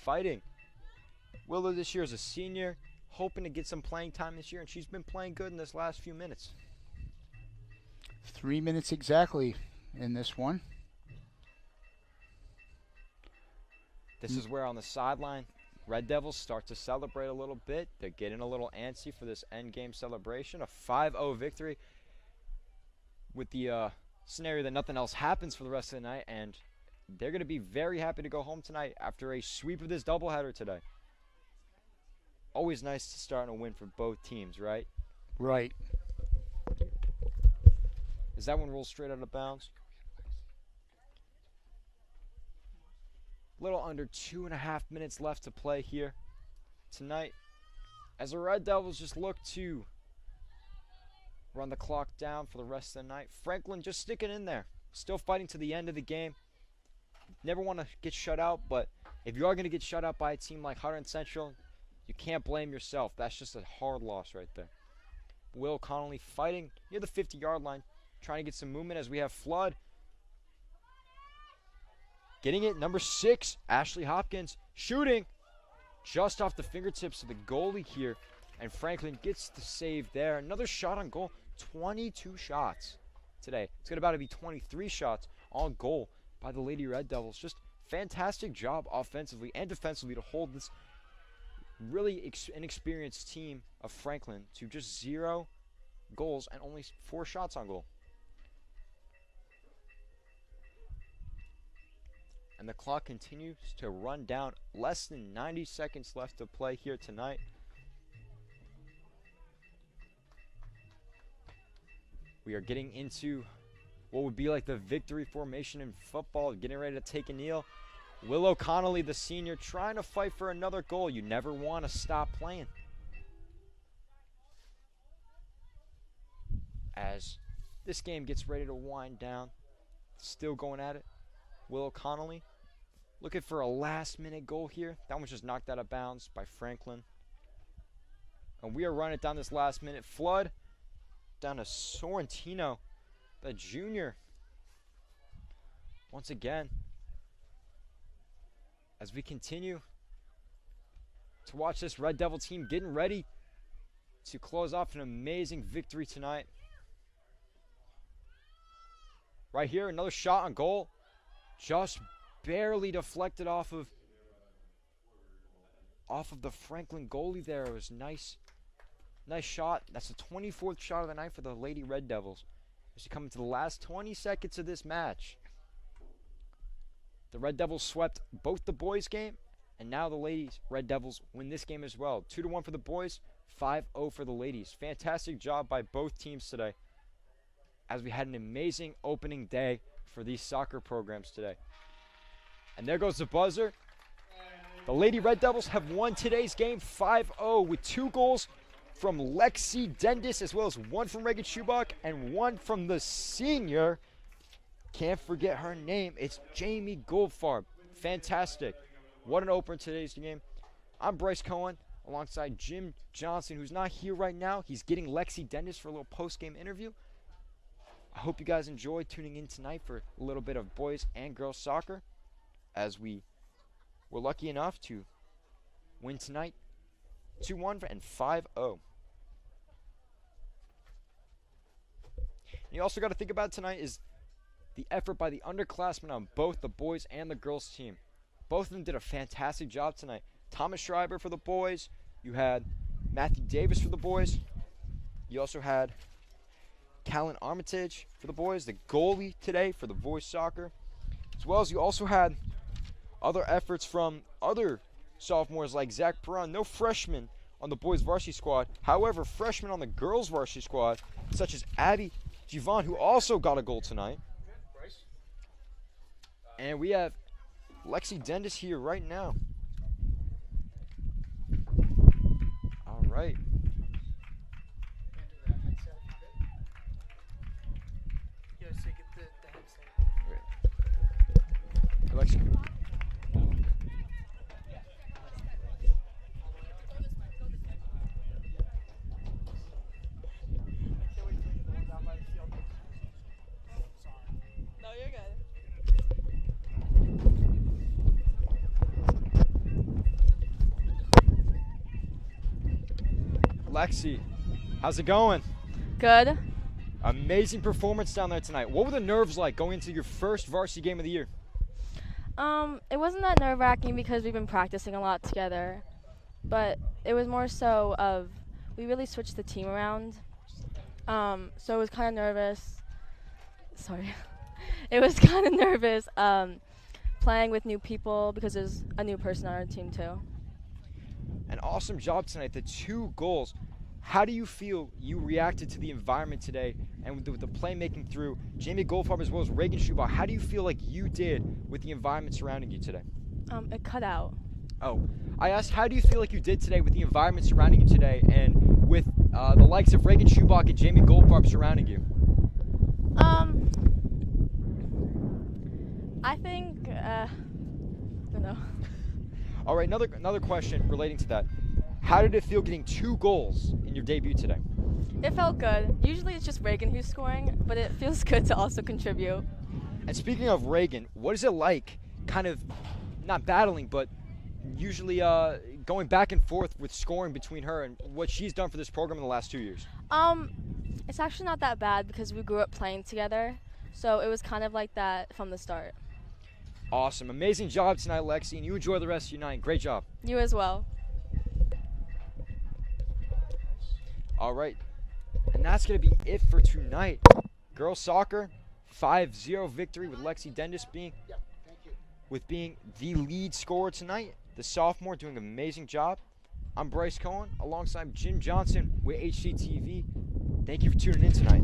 fighting. Willow this year is a senior, hoping to get some playing time this year, and she's been playing good in this last few minutes. 3 minutes exactly in this one. This is where on the sideline, Red Devils start to celebrate a little bit. They're getting a little antsy for this end game celebration. A 5-0 victory with the scenario that nothing else happens for the rest of the night. And they're going to be very happy to go home tonight after a sweep of this doubleheader today. Always nice to start on a win for both teams, right? Right. Is that one rolled straight out of bounds? Little under 2.5 minutes left to play here tonight as the Red Devils just look to run the clock down for the rest of the night. Franklin just sticking in there, still fighting to the end of the game. Never want to get shut out, but If you are going to get shut out by a team like Hunterdon Central, you can't blame yourself. That's just a hard loss right there. Will Connolly fighting near the 50-yard line, trying to get some movement as we have Flood. Getting it, number 6, Ashley Hopkins, shooting just off the fingertips of the goalie here. And Franklin gets the save there. Another shot on goal, 22 shots today. It's about to be 23 shots on goal by the Lady Red Devils. Just fantastic job offensively and defensively to hold this really inexperienced team of Franklin to just 0 goals and only 4 shots on goal. And the clock continues to run down. Less than 90 seconds left to play here tonight. We are getting into what would be like the victory formation in football, getting ready to take a kneel. Willow Connolly, the senior, trying to fight for another goal. You never want to stop playing. As this game gets ready to wind down, still going at it. Willow Connolly looking for a last-minute goal here. That one's just knocked out of bounds by Franklin. And we are running it down this last minute. Flood down to Sorrentino, the junior. Once again, as we continue to watch this Red Devil team getting ready to close off an amazing victory tonight. Right here, another shot on goal. Just barely deflected off of the Franklin goalie there. It was nice shot. That's the 24th shot of the night for the Lady Red Devils. As we come into the last 20 seconds of this match, the Red Devils swept both the boys' game, and now the ladies Red Devils win this game as well. 2-1 for the boys, 5-0 for the ladies. Fantastic job by both teams today, as we had an amazing opening day for these soccer programs today. And there goes the buzzer. The Lady Red Devils have won today's game 5-0 with 2 goals from Lexi Dendis, as well as 1 from Reagan Schubach and 1 from the senior. Can't forget her name. It's Jamie Goldfarb. Fantastic. What an opener today's game. I'm Bryce Cohen alongside Jim Johnson, who's not here right now. He's getting Lexi Dendis for a little post-game interview. I hope you guys enjoy tuning in tonight for a little bit of boys and girls soccer, as we were lucky enough to win tonight 2-1 and 5-0. You also got to think about tonight is the effort by the underclassmen on both the boys and the girls team. Both of them did a fantastic job tonight. Thomas Schreiber for the boys. You had Matthew Davis for the boys. You also had Callan Armitage for the boys, the goalie today for the boys soccer. As well as you also had other efforts from other sophomores like Zach Perron. No freshmen on the boys varsity squad. However, freshmen on the girls varsity squad, such as Abby Javon, who also got a goal tonight. And we have Lexi Dendis here right now. All right. Lexi. No, you're good. Lexi, how's it going? Good. Amazing performance down there tonight. What were the nerves like going into your first varsity game of the year? It wasn't that nerve-wracking because we've been practicing a lot together, but it was more so of we really switched the team around. So it was kind of nervous. Sorry. It was kind of nervous playing with new people because there's a new person on our team too. An awesome job tonight, the 2 goals. How do you feel you reacted to the environment today and with the playmaking through Jamie Goldfarb as well as Reagan Schubach? How do you feel like you did with the environment surrounding you today? It cut out. Oh, I asked, how do you feel like you did today with the environment surrounding you today and with the likes of Reagan Schubach and Jamie Goldfarb surrounding you? I think, I don't know. All right, another question relating to that. How did it feel getting 2 goals in your debut today? It felt good. Usually it's just Reagan who's scoring, but it feels good to also contribute. And speaking of Reagan, what is it like kind of not battling, but usually going back and forth with scoring between her and what she's done for this program in the last 2 years? It's actually not that bad because we grew up playing together, so it was kind of like that from the start. Awesome. Amazing job tonight, Lexi, and you enjoy the rest of your night. Great job. You as well. All right. And that's going to be it for tonight. Girls soccer, 5-0 victory with Lexi Dendis being the lead scorer tonight. The sophomore doing an amazing job. I'm Bryce Cohen alongside Jim Johnson with HGTV. Thank you for tuning in tonight.